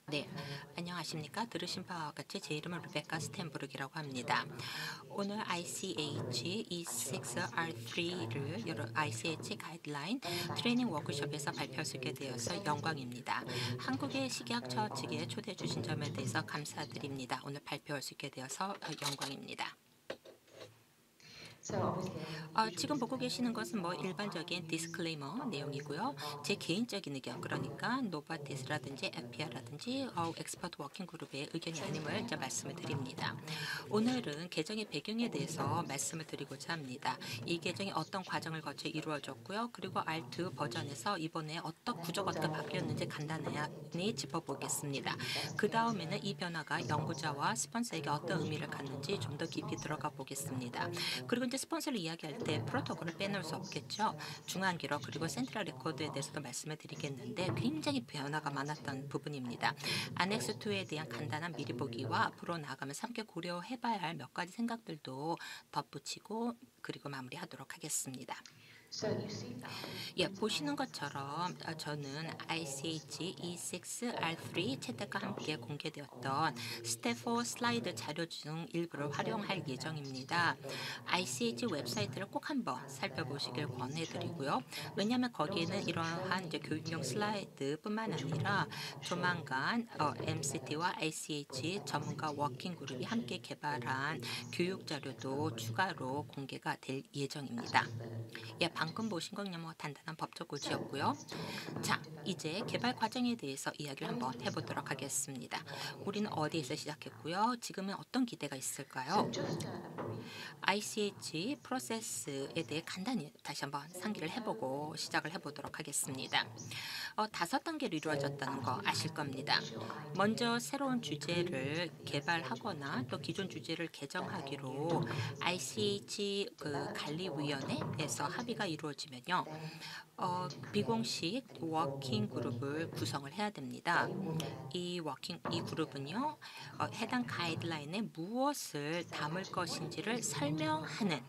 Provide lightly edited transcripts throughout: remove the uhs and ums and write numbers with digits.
네, 안녕하십니까. 들으신 바와 같이 제 이름은 루베카 스텐부르기라고 합니다. 오늘 ICH E6R3를 여러 ICH 가이드라인 트레이닝 워크숍에서 발표할 수 있게 되어서 영광입니다. 한국의 식약처 측에 초대해 주신 점에 대해서 감사드립니다. 오늘 발표할 수 있게 되어서 영광입니다. 지금 보고 계시는 것은 일반적인 디스클레이머 내용이고요. 제 개인적인 의견, 그러니까 노바테스라든지 에피아라든지 엑스퍼트 워킹 그룹의 의견이 아님을 이제 말씀을 드립니다. 오늘은 계정의 배경에 대해서 말씀을 드리고자 합니다. 이 계정이 어떤 과정을 거쳐 이루어졌고요. 그리고 R2 버전에서 이번에 어떤 구조가 어떻게 바뀌었는지 간단히 짚어보겠습니다. 그 다음에는 이 변화가 연구자와 스폰서에게 어떤 의미를 갖는지 좀 더 깊이 들어가 보겠습니다. 그리고 이제 스폰서를 이야기할 때 프로토콜을 빼놓을 수 없겠죠. 중앙 기록 그리고 센트럴 레코드에 대해서도 말씀을 드리겠는데 굉장히 변화가 많았던 부분입니다. 안엑스 2에 대한 간단한 미리 보기와 앞으로 나아가면서 함께 고려해봐야 할 몇 가지 생각들도 덧붙이고 그리고 마무리하도록 하겠습니다. 예, 보시는 것처럼 저는 ICH E6R3 채택과 함께 공개되었던 스텝 4 슬라이드 자료 중 일부를 활용할 예정입니다. ICH 웹사이트를 꼭 한번 살펴보시길 권해드리고요. 왜냐하면 거기에는 이러한 이제 교육용 슬라이드뿐만 아니라 조만간 MCT와 ICH 전문가 워킹 그룹이 함께 개발한 교육 자료도 추가로 공개가 될 예정입니다. 예, 방금 보신 건 그냥 단단한 법적 고지였고요. 자, 이제 개발 과정에 대해서 이야기를 한번 해보도록 하겠습니다. 우리는 어디에서 시작했고요. 지금은 어떤 기대가 있을까요? ICH 프로세스에 대해 간단히 다시 한번 상기를 해보고 시작을 해보도록 하겠습니다. 5단계로 이루어졌다는 거 아실 겁니다. 먼저 새로운 주제를 개발하거나 또 기존 주제를 개정하기로 ICH 관리위원회에서 합의가 이루어지면요. 비공식 워킹 그룹을 구성을 해야 됩니다. 이 그룹은요, 해당 가이드라인에 무엇을 담을 것인지를 설명하는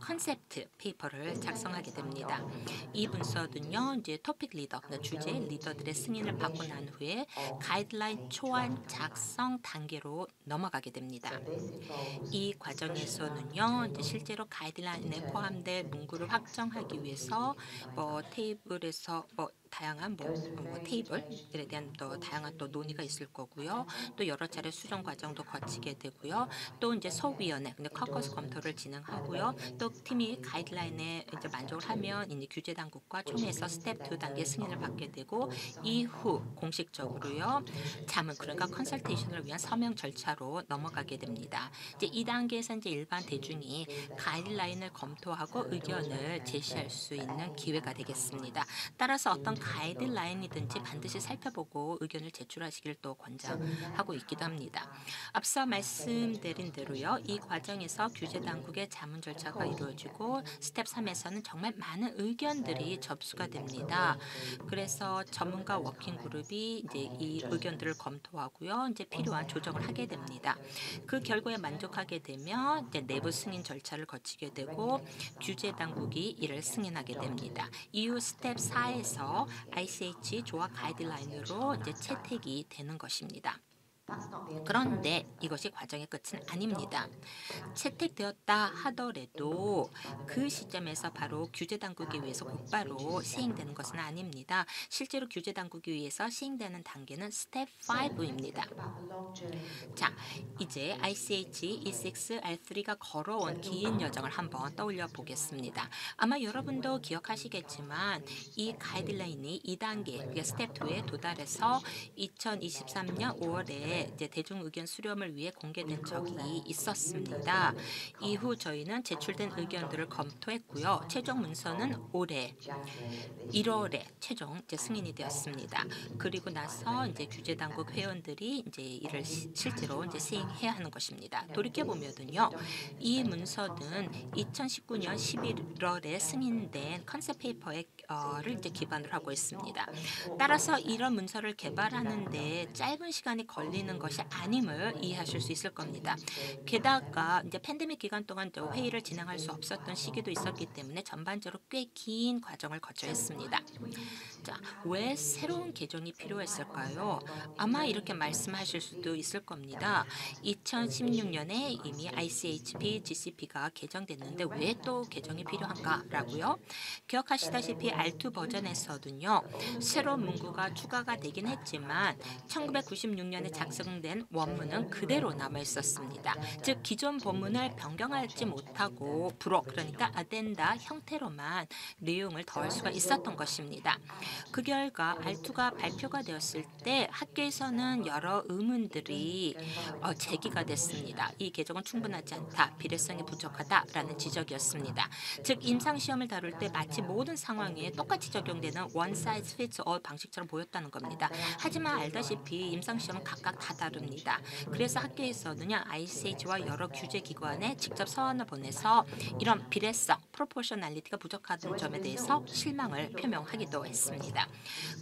컨셉트 페이퍼를 작성하게 됩니다. 이 문서는요, 이제 토픽 리더, 그러니까 주제 리더들의 승인을 받고 난 후에 가이드라인 초안 작성 단계로 넘어가게 됩니다. 이 과정에서는요, 이제 실제로 가이드라인에 포함될 문구를 확정하기 위해서 테이블에서 다양한 테이블에 대한 또 다양한 또 논의가 있을 거고요. 또 여러 차례 수정 과정도 거치게 되고요. 또 이제 소위원회, 근데 커커스 검토를 진행하고요. 또 팀이 가이드라인에 이제 만족을 하면 이제 규제 당국과 총회에서 스텝 2 단계 승인을 받게 되고 이후 공식적으로요. 자문, 그러니까 컨설테이션을 위한 서명 절차로 넘어가게 됩니다. 이제 이 단계에서 이제 일반 대중이 가이드라인을 검토하고 의견을 제시할 수 있는 기회가 되겠습니다. 따라서 어떤 가이드라인이든지 반드시 살펴보고 의견을 제출하시길 또 권장하고 있기도 합니다. 앞서 말씀드린 대로요. 이 과정에서 규제 당국의 자문 절차가 이루어지고 스텝 3에서는 정말 많은 의견들이 접수가 됩니다. 그래서 전문가 워킹 그룹이 이제 이 의견들을 검토하고요. 이제 필요한 조정을 하게 됩니다. 그 결과에 만족하게 되면 이제 내부 승인 절차를 거치게 되고 규제 당국이 이를 승인하게 됩니다. 이후 스텝 4에서 ICH 조합 가이드라인으로 이제 채택이 되는 것입니다. 그런데 이것이 과정의 끝은 아닙니다. 채택되었다 하더라도 그 시점에서 바로 규제 당국에 의해서 곧바로 시행되는 것은 아닙니다. 실제로 규제 당국에 의해서 시행되는 단계는 스텝 5입니다. 자, 이제 ICH E6R3가 걸어온 긴 여정을 한번 떠올려 보겠습니다. 아마 여러분도 기억하시겠지만 이 가이드라인이 2단계, 그러니까 스텝 2에 도달해서 2023년 5월에 이제 대중 의견 수렴을 위해 공개된 적이 있었습니다. 이후 저희는 제출된 의견들을 검토했고요. 최종 문서는 올해 1월에 최종 이제 승인이 되었습니다. 그리고 나서 이제 규제 당국 회원들이 이제 이를 실제로 이제 시행해야 하는 것입니다. 돌이켜 보면은요, 이 문서는 2019년 11월에 승인된 컨셉 페이퍼를 이제 기반으로 하고 있습니다. 따라서 이런 문서를 개발하는데 짧은 시간이 걸리는 것이 아님을 이해하실 수 있을 겁니다. 게다가 이제 팬데믹 기간 동안 회의를 진행할 수 없었던 시기도 있었기 때문에 전반적으로 꽤 긴 과정을 거쳐야 했습니다. 자, 왜 새로운 개정이 필요했을까요? 아마 이렇게 말씀하실 수도 있을 겁니다. 2016년에 이미 ICHP, GCP가 개정됐는데 왜 또 개정이 필요한가라고요? 기억하시다시피 R2 버전에서는요, 새로운 문구가 추가가 되긴 했지만 1996년에 작성된 원문은 그대로 남아 있었습니다. 즉 기존 본문을 변경하지 못하고 불어 그러니까 아덴다 형태로만 내용을 더할 수가 있었던 것입니다. 그 결과 R2가 발표가 되었을 때 학계에서는 여러 의문들이 제기가 됐습니다. 이 개정은 충분하지 않다, 비례성이 부족하다라는 지적이었습니다. 즉 임상시험을 다룰 때 마치 모든 상황에 똑같이 적용되는 one size fits all 방식처럼 보였다는 겁니다. 하지만 알다시피 임상시험은 각각 다 다릅니다. 그래서 학계에서는요 ICH와 여러 규제기관에 직접 서한을 보내서 이런 비례성, proportionality가 부족한 점에 대해서 실망을 표명하기도 했습니다.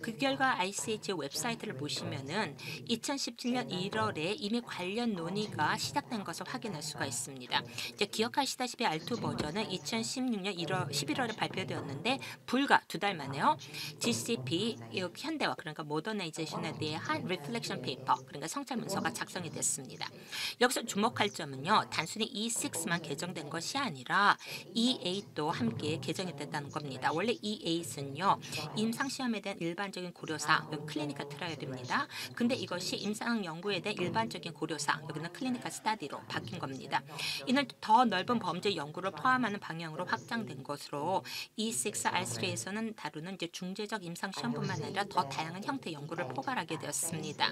그 결과 ICH 웹사이트를 보시면은 2017년 1월에 이미 관련 논의가 시작된 것을 확인할 수가 있습니다. 이제 기억하시다시피 R2 버전은 2016년 11월에 발표되었는데 불과 2달 만에요. GCP 현대화 그러니까 모더나이제이션에 대한 리플렉션 페이퍼 그러니까 성찰 문서가 작성이 됐습니다. 여기서 주목할 점은요. 단순히 E6만 개정된 것이 아니라 E8도 함께 개정이 됐다는 겁니다. 원래 E8은요. 임상시험에 대한 일반적인 고려사, 클리니컬 트라이얼입니다. 근데 이것이 임상 연구에 대한 일반적인 고려사, 여기는 클리니컬 스타디로 바뀐 겁니다. 이는 더 넓은 범죄 연구를 포함하는 방향으로 확장된 것으로 E6 R3에서는 다루는 이제 중재적 임상시험뿐만 아니라 더 다양한 형태 연구를 포괄하게 되었습니다.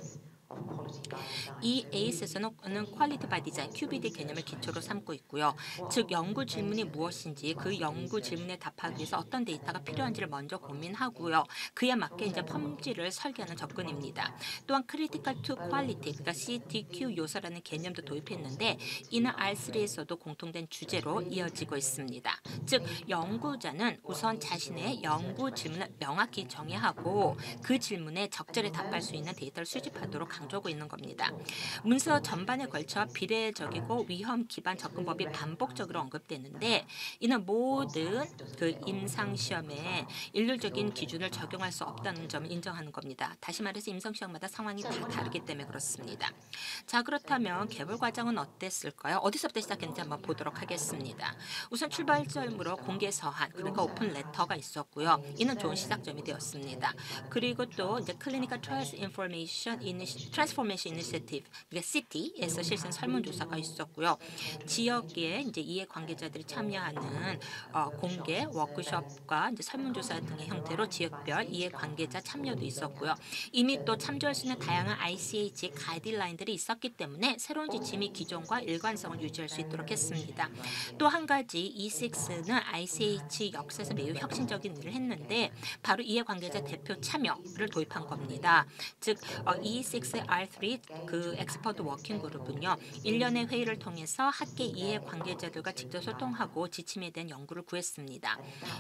이 AS에서는 퀄리티 바이 디자인 QBD 개념을 기초로 삼고 있고요. 즉 연구 질문이 무엇인지 그 연구 질문에 답하기 위해서 어떤 데이터가 필요한지를 먼저 고민하고요. 그에 맞게 이제 펌지를 설계하는 접근입니다. 또한 크리티컬 투 퀄리티 그러니까 CTQ 요소라는 개념도 도입했는데 이는 R3에서도 공통된 주제로 이어지고 있습니다. 즉 연구자는 우선 자신의 연구 질문을 명확히 정의하고 그 질문에 적절히 답할 수 있는 데이터를 수집하도록 강조하고 있는 겁니다. 문서 전반에 걸쳐 비례적이고 위험 기반 접근법이 반복적으로 언급되는데 이는 모든 그 임상 시험에 일률적인 기준을 적용할 수 없다는 점을 인정하는 겁니다. 다시 말해서 임상 시험마다 상황이 다 다르기 때문에 그렇습니다. 자, 그렇다면 개발 과정은 어땠을까요? 어디서부터 시작했는지 한번 보도록 하겠습니다. 우선 출발점으로 공개 서한 그러니까 오픈 레터가 있었고요. 이는 좋은 시작점이 되었습니다. 그리고 또 이제 클리니컬 트라이얼스 인포메이션 트랜스포메이션 이니셔티브 그러니까 CT에서 실시한 설문조사가 있었고요. 지역에 이제 이해 관계자들이 참여하는 공개 워크숍과 이제 설문조사 등의 형태로 지역별 이해 관계자 참여도 있었고요. 이미 또 참조할 수 있는 다양한 ICH 가이드라인들이 있었기 때문에 새로운 지침이 기존과 일관성을 유지할 수 있도록 했습니다. 또 한 가지 E6는 ICH 역사에서 매우 혁신적인 일을 했는데 바로 이해 관계자 대표 참여를 도입한 겁니다. 즉 E6R3 그 엑스퍼트 워킹 그룹은요. 1년의 회의를 통해서 학계 이해 관계자들과 직접 소통하고 지침에 대한 연구를 구했습니다.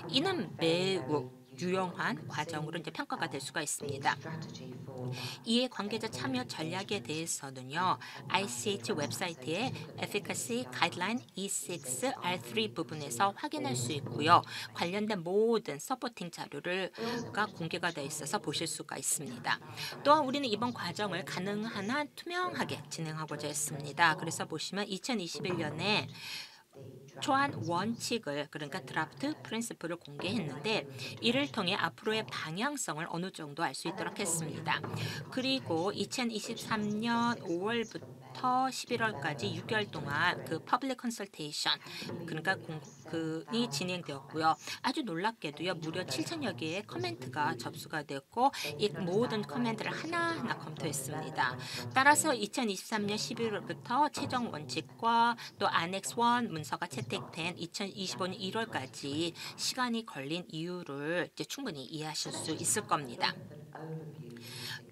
이는 매우 유용한 과정으로 이제 평가가 될 수가 있습니다. 이해 관계자 참여 전략에 대해서는요. ICH 웹사이트의 Efficacy Guideline E6 R3 부분에서 확인할 수 있고요. 관련된 모든 서포팅 자료가 공개가 되어 있어서 보실 수가 있습니다. 또한 우리는 이번 과정을 가능한 한 투명하게 진행하고자 했습니다. 그래서 보시면 2021년에 초안 원칙을 그러니까 드라프트 프린시플을 공개했는데 이를 통해 앞으로의 방향성을 어느 정도 알 수 있도록 했습니다. 그리고 2023년 5월부터 11월까지 6개월 동안 그 퍼블릭 컨설테이션 그러니까 공이 진행되었고요. 아주 놀랍게도요. 무려 7천여 개의 커멘트가 접수가 됐고 이 모든 커멘트를 하나하나 검토했습니다. 따라서 2023년 11월부터 최종 원칙과 또 안엑스 1 문서가 채택된 2025년 1월까지 시간이 걸린 이유를 이제 충분히 이해하실 수 있을 겁니다.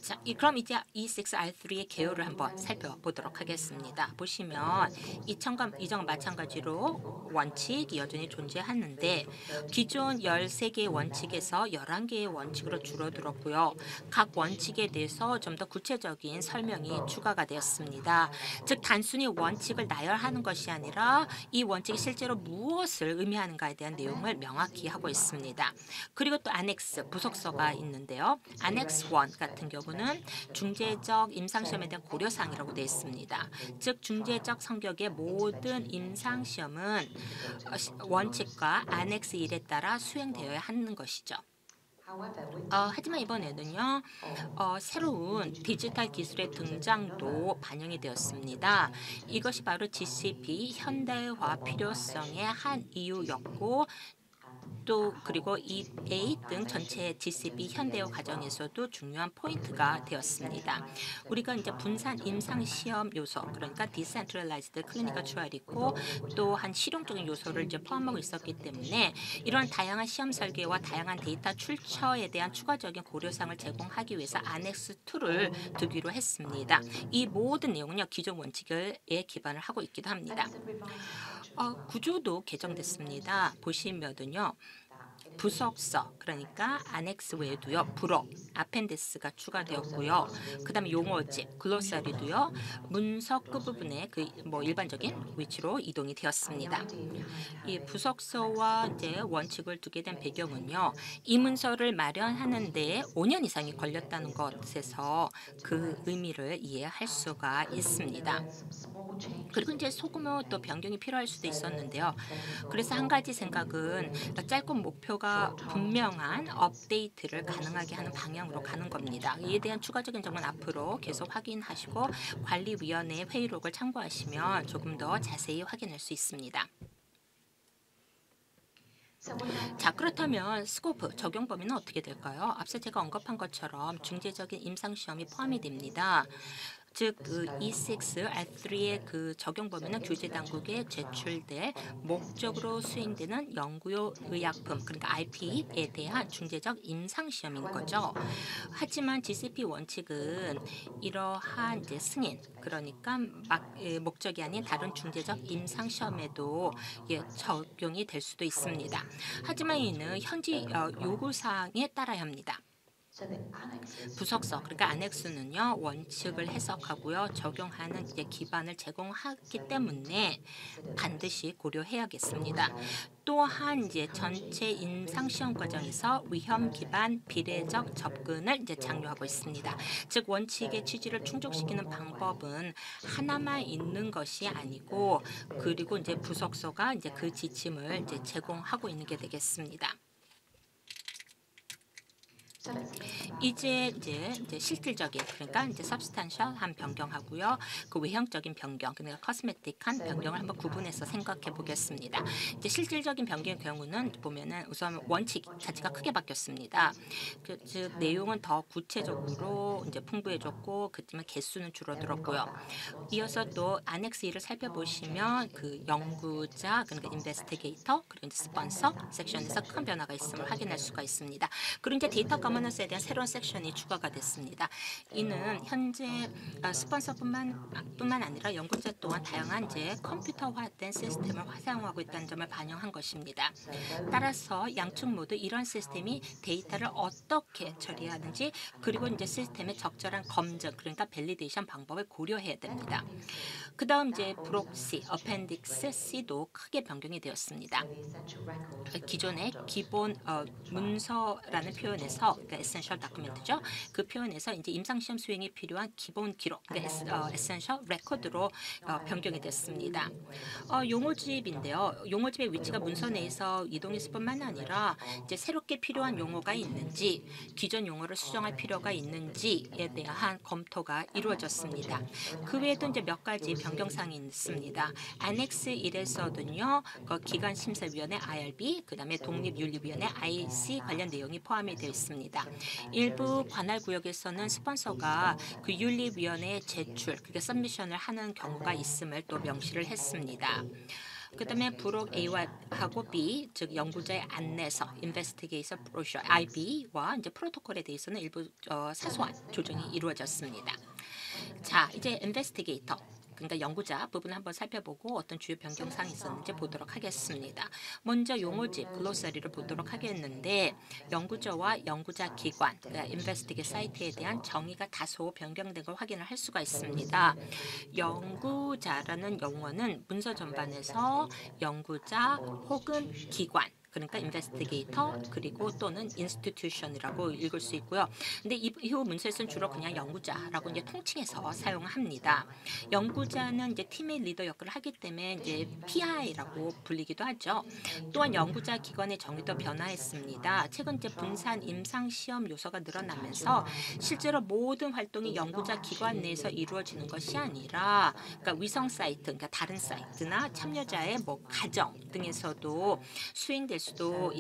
자, 그럼 이제 E6R3의 개요를 한번 살펴보도록 하겠습니다. 보시면 이전과 마찬가지로 원칙이 여전히 존재하는데 기존 13개의 원칙에서 11개의 원칙으로 줄어들었고요. 각 원칙에 대해서 좀 더 구체적인 설명이 추가가 되었습니다. 즉 단순히 원칙을 나열하는 것이 아니라 이 원칙이 실제로 무엇을 의미하는가에 대한 내용을 명확히 하고 있습니다. 그리고 또 안엑스 부속서가 있는데요. 안엑스 1 같은 경우는 중재적 임상시험에 대한 고려사항이라고 되어 있습니다. 즉 중재적 성격의 모든 임상시험은 원칙과 안엑스 1에 따라 수행되어야 하는 것이죠. 하지만 이번에는요, 새로운 디지털 기술의 등장도 반영이 되었습니다. 이것이 바로 GCP 현대화 필요성의 한 이유였고, 또 그리고 EA 등 전체 GCP 현대화 과정에서도 중요한 포인트가 되었습니다. 우리가 이제 분산 임상 시험 요소, 그러니까 디센트럴라이즈드 클리니컬 트라이얼이고 또한 실용적인 요소를 이제 포함하고 있었기 때문에 이런 다양한 시험 설계와 다양한 데이터 출처에 대한 추가적인 고려사항을 제공하기 위해서 안엑스 2를 두기로 했습니다. 이 모든 내용은요 기존 원칙에 기반을 하고 있기도 합니다. 구조도 개정됐습니다. 보시면은요. 부속서 그러니까 안엑스 외에도요 부록, 아펜디스가 추가되었고요. 그다음에 용어집, 글로서리도요 문서 끝부분에 그 일반적인 위치로 이동이 되었습니다. 이 부속서와 이제 원칙을 두게 된 배경은요. 이 문서를 마련하는 데 5년 이상이 걸렸다는 것에서 그 의미를 이해할 수가 있습니다. 그리고 이제 소규모 또 변경이 필요할 수도 있었는데요. 그래서 한 가지 생각은 짧고 목표가 분명한 업데이트를 가능하게 하는 방향으로 가는 겁니다. 이에 대한 추가적인 점은 앞으로 계속 확인하시고 관리위원회 회의록을 참고하시면 조금 더 자세히 확인할 수 있습니다. 자, 그렇다면 스코프, 적용 범위는 어떻게 될까요? 앞서 제가 언급한 것처럼 중재적인 임상시험이 포함이 됩니다. 즉, 그 E6R3의 그 적용 범위는 규제 당국에 제출될 목적으로 수행되는 연구용 의약품, 그러니까 IP에 대한 중재적 임상시험인 거죠. 하지만 GCP 원칙은 이러한 이제 승인, 그러니까 목적이 아닌 다른 중재적 임상시험에도 적용이 될 수도 있습니다. 하지만 이는 현지 요구사항에 따라야 합니다. 부속서 그러니까 안엑스는요 원칙을 해석하고요 적용하는 이제 기반을 제공하기 때문에 반드시 고려해야겠습니다. 또한 이제 전체 임상 시험 과정에서 위험 기반 비례적 접근을 이제 장려하고 있습니다. 즉 원칙의 취지를 충족시키는 방법은 하나만 있는 것이 아니고 그리고 이제 부속서가 이제 그 지침을 이제 제공하고 있는 게 되겠습니다. 이제 실질적인 그러니까 이제 substantial한 변경하고요. 그 외형적인 변경 그러니까 cosmetic한 변경을 한번 구분해서 생각해 보겠습니다. 이제 실질적인 변경의 경우는 보면은 우선 원칙 자체가 크게 바뀌었습니다. 즉 내용은 더 구체적으로 이제 풍부해졌고 그렇지만 개수는 줄어들었고요. 이어서 또 안엑스 2를 살펴보시면 그 연구자 그러니까 인베스티게이터 그리고 이제 스폰서 섹션에서 큰 변화가 있음을 확인할 수가 있습니다. 그리고 이제 데이터 거머넌스에 대한 새로운 섹션이 추가가 됐습니다. 이는 현재 스폰서뿐만 아니라 연구자 또한 다양한 이제 컴퓨터화된 시스템을 사용하고 있다는 점을 반영한 것입니다. 따라서 양측 모두 이런 시스템이 데이터를 어떻게 처리하는지 그리고 이제 시스템의 적절한 검증 그러니까 밸리데이션 방법을 고려해야 됩니다. 그다음 이제 브록시, 어펜딕스 C도 크게 변경이 되었습니다. 기존의 기본 문서라는 표현에서 그러니까 에센셜 다큐멘트죠. 그 표현에서 이제 임상시험 수행에 필요한 기본 기록, 그러니까 에센셜 레코드로 변경이 됐습니다. 용어집인데요. 용어집의 위치가 문서 내에서 이동했을 뿐만 아니라 이제 새롭게 필요한 용어가 있는지, 기존 용어를 수정할 필요가 있는지에 대한 검토가 이루어졌습니다. 그 외에도 이제 몇 가지 변경사항이 있습니다. 안엑스 1에서는요, 그 기관심사위원회 IRB, 그다음에 독립윤리위원회 IC 관련 내용이 포함이 되어 있습니다. 일부 관할 구역에서는 스폰서가 그 윤리위원회에 제출, 그게 서미션을 하는 경우가 있음을 또 명시를 했습니다. 그다음에 부록 A와 하고 B, 즉 연구자의 안내서 (Investigation Brochure) IB와 이제 프로토콜에 대해서는 일부 사소한 조정이 이루어졌습니다. 자, 이제 investigator, 그러니까 연구자 부분을 한번 살펴보고 어떤 주요 변경사항이 있었는지 보도록 하겠습니다. 먼저 용어집 글로서리를 보도록 하겠는데, 연구자와 연구자 기관, 그러니까 investigative 사이트에 대한 정의가 다소 변경된 걸 확인을 할 수가 있습니다. 연구자라는 용어는 문서 전반에서 연구자 혹은 기관, 그러니까 investigator 그리고 또는 institution이라고 읽을 수 있고요. 근데 이후 문서에서는 주로 그냥 연구자라고 이제 통칭해서 사용합니다. 연구자는 이제 팀의 리더 역할을 하기 때문에 이제 PI라고 불리기도 하죠. 또한 연구자 기관의 정의도 변화했습니다. 최근 이제 분산 임상 시험 요소가 늘어나면서 실제로 모든 활동이 연구자 기관 내에서 이루어지는 것이 아니라, 그러니까 위성 사이트, 그러니까 다른 사이트나 참여자의 뭐 가정 등에서도 수행될 수도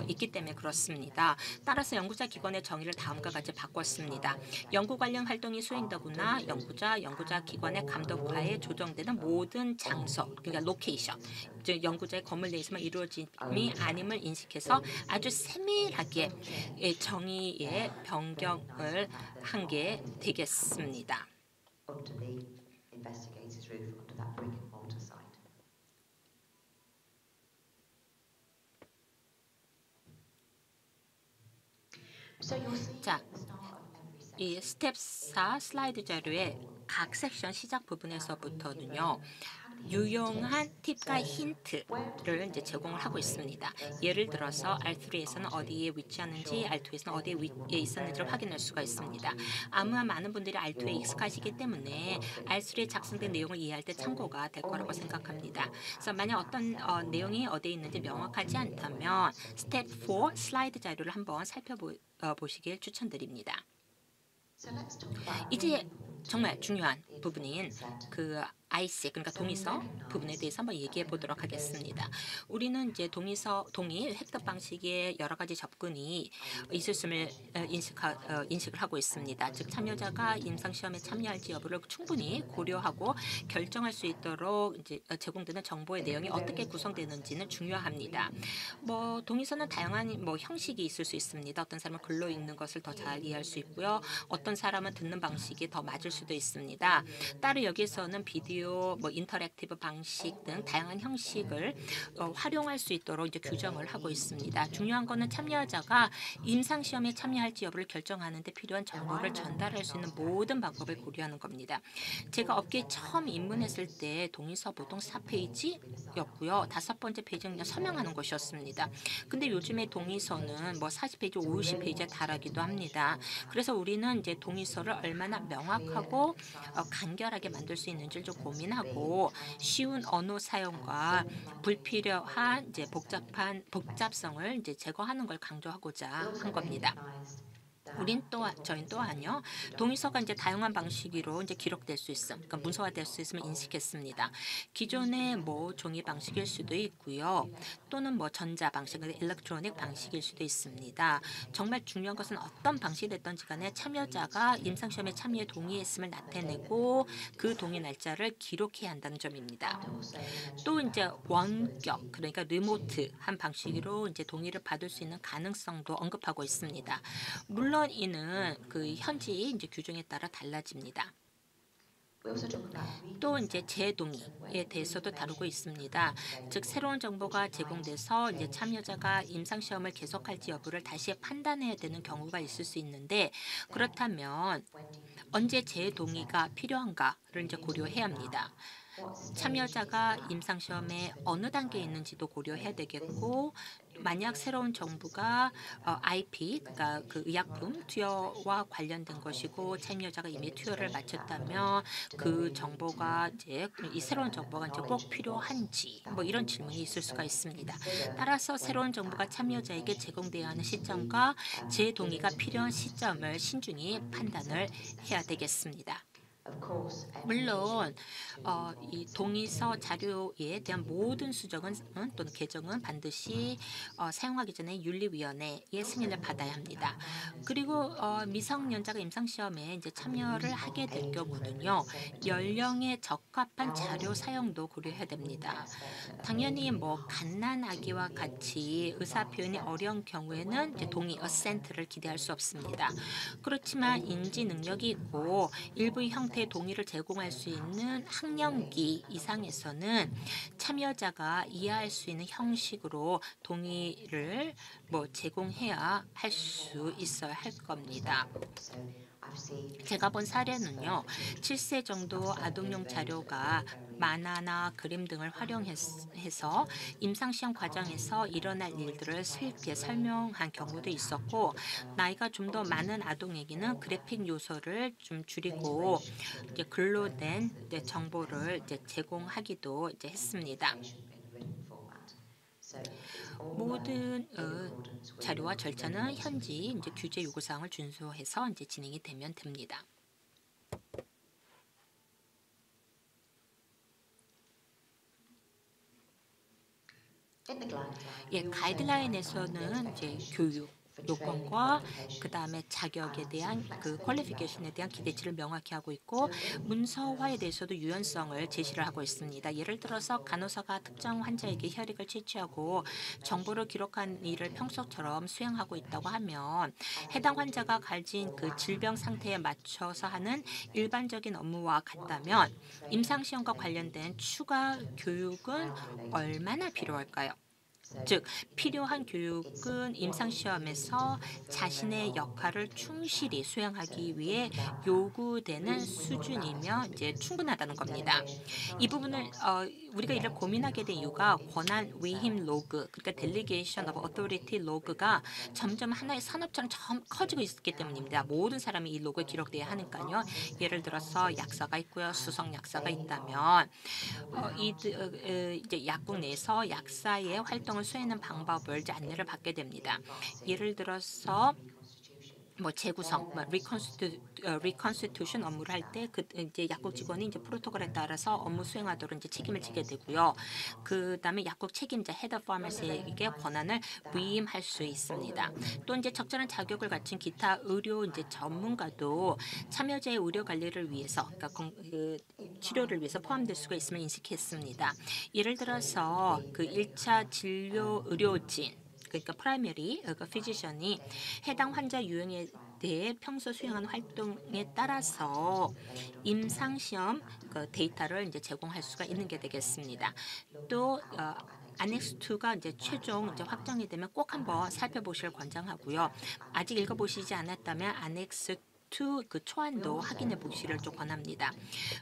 있기 때문에 그렇습니다. 따라서 연구자 기관의 정의를 다음과 같이 바꿨습니다. 연구 관련 활동이 수행되거나 연구자 기관의 감독하에 조정되는 모든 장소, 그러니까 로케이션, 즉 연구자의 건물 내에서만 이루어짐이 아님을 인식해서 아주 세밀하게 정의의 변경을 한 게 되겠습니다. Under the investigator's roof, under that brick and mortar site. So you'll see 자, at the start of every section. 이 스텝 4 슬라이드 자료의 각 섹션 시작 부분에서부터는요, 유용한 팁과 힌트를 이제 제공을 하고 있습니다. 예를 들어서 R3에서는 어디에 위치하는지, R2에서는 어디에 있었는지를 확인할 수가 있습니다. 아마 많은 분들이 R2에 익숙하시기 때문에 R3에 작성된 내용을 이해할 때 참고가 될 거라고 생각합니다. 그래서 만약 어떤 내용이 어디에 있는지 명확하지 않다면 스텝 4 슬라이드 자료를 한번 살펴보시길 추천드립니다. So let's talk about 이제 정말 중요한 부분인 그 IC, 그러니까 동의서 부분에 대해서 한번 얘기해 보도록 하겠습니다. 우리는 이제 동의 획득 방식의 여러 가지 접근이 있었음을 인식을 하고 있습니다. 즉 참여자가 임상 시험에 참여할지 여부를 충분히 고려하고 결정할 수 있도록 이제 제공되는 정보의 내용이 어떻게 구성되는지는 중요합니다. 뭐 동의서는 다양한 뭐 형식이 있을 수 있습니다. 어떤 사람은 글로 읽는 것을 더 잘 이해할 수 있고요. 어떤 사람은 듣는 방식이 더 맞을 수도 있습니다. 따로 여기서는 비디오, 뭐 인터랙티브 방식 등 다양한 형식을 활용할 수 있도록 이제 규정을 하고 있습니다. 중요한 것은 참여자가 임상 시험에 참여할지 여부를 결정하는 데 필요한 정보를 전달할 수 있는 모든 방법을 고려하는 겁니다. 제가 업계에 처음 입문했을 때 동의서 보통 4페이지였고요. 5번째 페이지는 그냥 서명하는 것이었습니다. 근데 요즘에 동의서는 뭐 40페이지, 50페이지에 달하기도 합니다. 그래서 우리는 이제 동의서를 얼마나 명확하고 간결하게 만들 수 있는지를 좀 고민하고 쉬운 언어 사용과 불필요한 이제 복잡성을 이제 제거하는 걸 강조하고자 한 겁니다. 저희 또한요, 동의서가 이제 다양한 방식으로 이제 기록될 수 있음, 그러니까 문서화될 수 있음을 인식했습니다. 기존의 뭐 종이 방식일 수도 있고요, 또는 뭐 전자 방식, 일렉트로닉 방식일 수도 있습니다. 정말 중요한 것은 어떤 방식이 됐던지 간에 참여자가 임상시험에 참여에 동의했음을 나타내고 그 동의 날짜를 기록해야 한다는 점입니다. 또 이제 원격, 그러니까 리모트한 방식으로 이제 동의를 받을 수 있는 가능성도 언급하고 있습니다. 물론 이는 그 현지 이제 규정에 따라 달라집니다. we also talk about 또 이제 재동의에 대해서도 다루고 있습니다. 즉 새로운 정보가 제공돼서 이제 참여자가 임상 시험을 계속할지 여부를 다시 판단해야 되는 경우가 있을 수 있는데, 그렇다면 언제 재동의가 필요한가를 이제 고려해야 합니다. 참여자가 임상 시험에 어느 단계에 있는지도 고려해야 되겠고, 만약 새로운 정보가 IP, 그러니까 그 의약품 투여와 관련된 것이고 참여자가 이미 투여를 마쳤다면 그 정보가 이제 이 새로운 정보가 이제 꼭 필요한지 뭐 이런 질문이 있을 수가 있습니다. 따라서 새로운 정보가 참여자에게 제공돼야 하는 시점과 재동의가 필요한 시점을 신중히 판단을 해야 되겠습니다. Of course, 물론 이 동의서 자료에 대한 모든 수정은 또는 개정은 반드시 사용하기 전에 윤리위원회의 승인을 받아야 합니다. 그리고 미성년자가 임상시험에 이제 참여를 하게 될 경우는요, 연령에 적합한 자료 사용도 고려해야 됩니다. 당연히 뭐 갓난 아기와 같이 의사 표현이 어려운 경우에는 이제 동의 어센트를 기대할 수 없습니다. 그렇지만 인지 능력이 있고 일부 형태의 동의를 제공할 수 있는 학령기 이상에서는 참여자가 이해할 수 있는 형식으로 동의를 뭐 제공해야 할 수 있어야 할 겁니다. so I've seen 제가 본 사례는요, 7세 정도 아동용 자료가 만화나 그림 등을 활용해서 임상시험 과정에서 일어날 일들을 쉽게 설명한 경우도 있었고, 나이가 좀 더 많은 아동에게는 그래픽 요소를 좀 줄이고 이제 글로 된 이제 정보를 이제 제공하기도 이제 했습니다. information in written format. So it's all 모든 in accordance with 자료와 the 절차는 regulations 현지 이제 requirements. 규제 요구사항을 준수해서 이제 진행이 되면 됩니다. In the guideline, 예, we also 가이드라인에서는 이제 expectations 교육 for training 요건과 qualifications 그다음에 자격에 and 대한 그 flexibility 퀄리피케이션에 around 대한 기대치를 documentation. 명확히 하고 So 있고, if 문서화에 대해서도 유연성을 제시를 하고 있습니다. 예를 들어서 간호사가 특정 환자에게 혈액을 채취하고 정보를 기록한 일을 평소처럼 수행하고 있다고 하면 해당 환자가 가진 그 질병 상태에 맞춰서 하는 일반적인 업무와 같다면 임상시험과 관련된 추가 교육은 얼마나 필요할까요? 즉, 필요한 교육은 임상시험에서 자신의 역할을 충실히 수행하기 위해 요구되는 수준이며 이제 충분하다는 겁니다. 이 부분을 우리가 이를 고민하게 된 이유가 권한 위임 로그, 그러니까 델리게이션 오브 어토리티 로그가 점점 하나의 산업처럼 커지고 있기 때문입니다. 모든 사람이 이 로그에 기록돼야 하니까요. 예를 들어서 약사가 있고요, 수석 약사가 있다면 이제 약국 내에서 약사의 활동을 수행하는 방법을 이제 안내를 받게 됩니다. 예를 들어서 뭐 재구성, 뭐 리컨스티튜션 업무를 할 때 그 이제 약국 직원이 이제 프로토콜에 따라서 업무 수행하도록 이제 책임을 지게 되고요. 그다음에 약국 책임자 헤드 파머시에게 권한을 위임할 수 있습니다. 또 이제 적절한 자격을 갖춘 기타 의료 이제 전문가도 참여자의 의료 관리를 위해서, 그러니까 그 치료를 위해서 포함될 수가 있음을 인식했습니다. 예를 들어서 그 1차 진료 의료진, 그러니까 프라이머리 그 피지션이 해당 환자 유형에 대해 평소 수행하는 활동에 따라서 임상시험 그 데이터를 이제 제공할 수가 있는 게 되겠습니다. 또 안넥스 2가 이제 최종 이제 확정이 되면 꼭 한번 살펴보실 권장하고요. 아직 읽어보시지 않았다면 안넥스 2 그 초안도 확인해 보시를 좀 권합니다.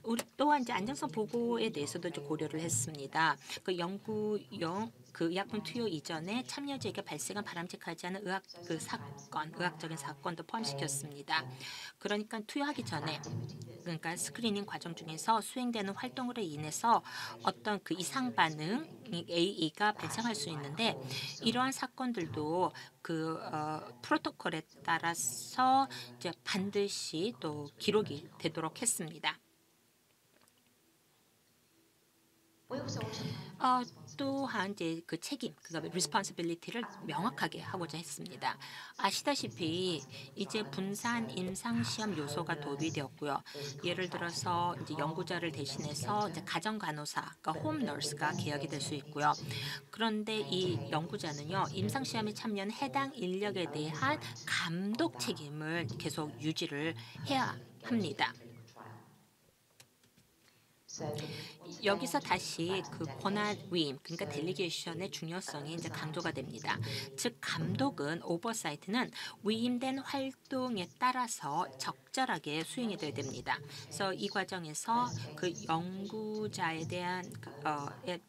우리 또한 이제 안정성 보고에 대해서도 이제 고려를 했습니다. 그 연구용 그 의약품 투여 이전에 참여자에게 발생한 바람직하지 않은 의학적인 사건도 포함시켰습니다. 그러니까 투여하기 전에, 그러니까 스크리닝 과정 중에서 수행되는 활동으로 인해서 어떤 그 이상 반응 AE가 발생할 수 있는데, 이러한 사건들도 그 프로토콜에 따라서 이제 반드시 또 기록이 되도록 했습니다. We also want to 또한 이제 그 책임, 그러니까 responsibility를 명확하게 하고자 했습니다. 아시다시피 이제 분산 임상시험 요소가 도입이 되었고요. 예를 들어서 이제 연구자를 대신해서 이제 가정 간호사, 그러니까 홈 널스가 계약이 될 수 있고요. 그런데 이 연구자는요, 임상시험에 참여한 해당 인력에 대한 감독 책임을 계속 유지를 해야 합니다. 여기서 다시 그 권한 위임, 그러니까 델리게이션의 중요성이 이제 강조가 됩니다. 즉, 감독은 오버사이트는 위임된 활동에 따라서 적절하게 수행이 돼야 됩니다. 그래서 이 과정에서 그 연구자에 대한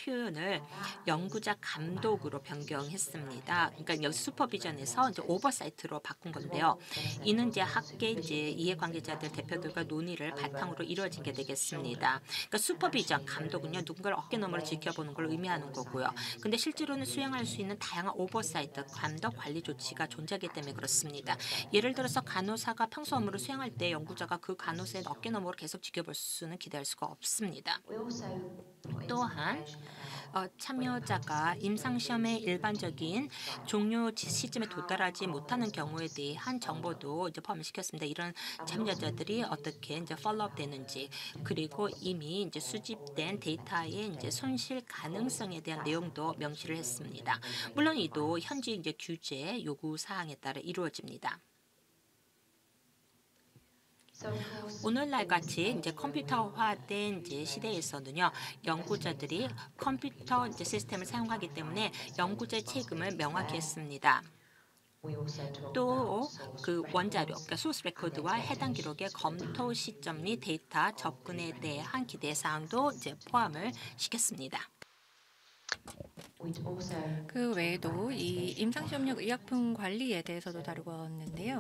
표현을 연구자 감독으로 변경했습니다. 그러니까 여기 슈퍼비전에서 이제 오버사이트로 바꾼 건데요. 이는 이제 학계 이제 이해관계자들 대표들과 논의를 바탕으로 이루어지게 되겠습니다. 그러니까 슈퍼비전 감독은요 누군가를 어깨너머로 지켜보는 걸 의미하는 거고요. 근데 실제로는 수행할 수 있는 다양한 오버사이트 감독 관리 조치가 존재하기 때문에 그렇습니다. 예를 들어서 간호사가 평소 업무를 수행할 때 연구자가 그 간호사의 어깨너머로 계속 지켜볼 수는 기대할 수가 없습니다. We also put in some 또한 information about 참여자가 임상시험의 일반적인 종료 시점에 도달하지 못하는 경우에 대한 정보도 이제 포함을 시켰습니다. 이런 참여자들이 어떻게 이제 팔로업 되는지 그리고 이미 이제 수집된 데이터의 이제 손실 가능성에 대한 내용도 명시를 했습니다. 물론 이도 현지 이제 규제 요구 사항에 따라 이루어집니다. so of course 오늘날 같이 이제 컴퓨터화된 이제 시대에서는요, 연구자들이 컴퓨터 이제 시스템을 사용하기 때문에 연구자의 책임을 명확히 했습니다. we also talk 또 about source 그 원자료, records 그러니까 소스 레코드와 해당 기록의 검토 시점 및 데이터 접근에 대한 기대 사항도 이제 포함을 시켰습니다. we'd also 그 외에도 이 임상시험용 의약품 관리에 대해서도 다루었는데요.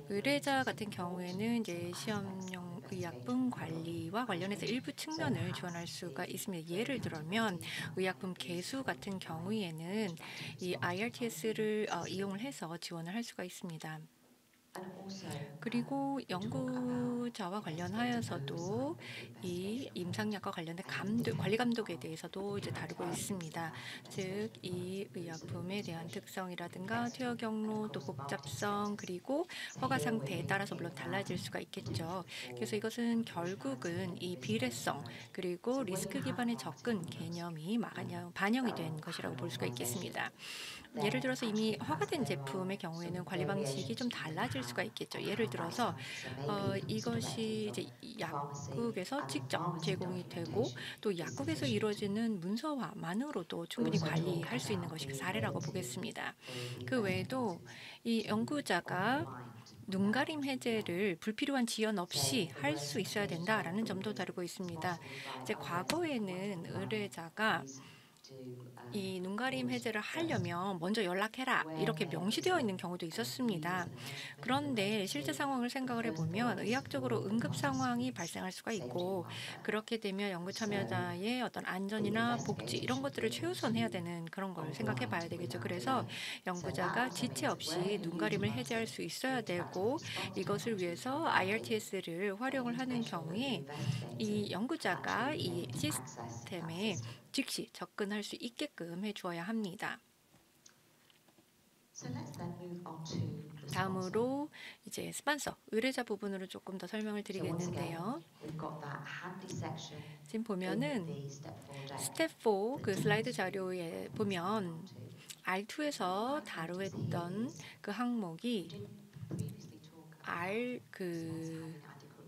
의뢰자 같은 경우에는 이제 시험용 의약품 관리와 관련해서 일부 측면을 지원할 수가 있습니다. 예를 들면 의약품 개수 같은 경우에는 이 IRTS를 이용을 해서 지원을 할 수가 있습니다. and also 그리고 연구자와 관련하여서도 이 임상약과 관련된 관리 감독에 대해서도 이제 다루고 있습니다. 즉, 이 의약품에 대한 특성이라든가 투여 경로, 또 복잡성, 그리고 허가 상태에 따라서 물론 달라질 수가 있겠죠. 그래서 이것은 결국은 이 비례성 그리고 리스크 기반의 접근 개념이 반영이 된 것이라고 볼 수가 있겠습니다. 예를 들어서 이미 허가된 제품의 경우에는 관리 방식이 좀 달라질 수가 있겠죠. 예를 들어서 이것이 이제 약국에서 직접 제공이 되고 또 약국에서 이루어지는 문서화만으로도 충분히 관리할 수 있는 것이 그 사례라고 보겠습니다. 그 외에도 이 연구자가 눈가림 해제를 불필요한 지연 없이 할 수 있어야 된다라는 점도 다루고 있습니다. 이제 과거에는 의뢰자가 이 눈가림 해제를 하려면 먼저 연락해라 이렇게 명시되어 있는 경우도 있었습니다. 그런데 실제 상황을 생각을 해보면 의학적으로 응급 상황이 발생할 수가 있고 그렇게 되면 연구 참여자의 어떤 안전이나 복지 이런 것들을 최우선해야 되는 그런 걸 생각해 봐야 되겠죠. 그래서 연구자가 지체 없이 눈가림을 해제할 수 있어야 되고 이것을 위해서 IRTS를 활용을 하는 경우에 이 연구자가 이 시스템에 즉시 접근할 수 있게끔 해주어야 합니다. so let's then move on to the sponsor. 다음으로 이제 스폰서, 의뢰자 부분으로 조금 더 설명을 So once again, 드리겠는데요. we've got that handy section 지금 in 보면은 the step 4 deck. 스텝 4 그 슬라이드 자료에 보면 R2에서 다루었던 그 항목이 Previously talk R 그 adequate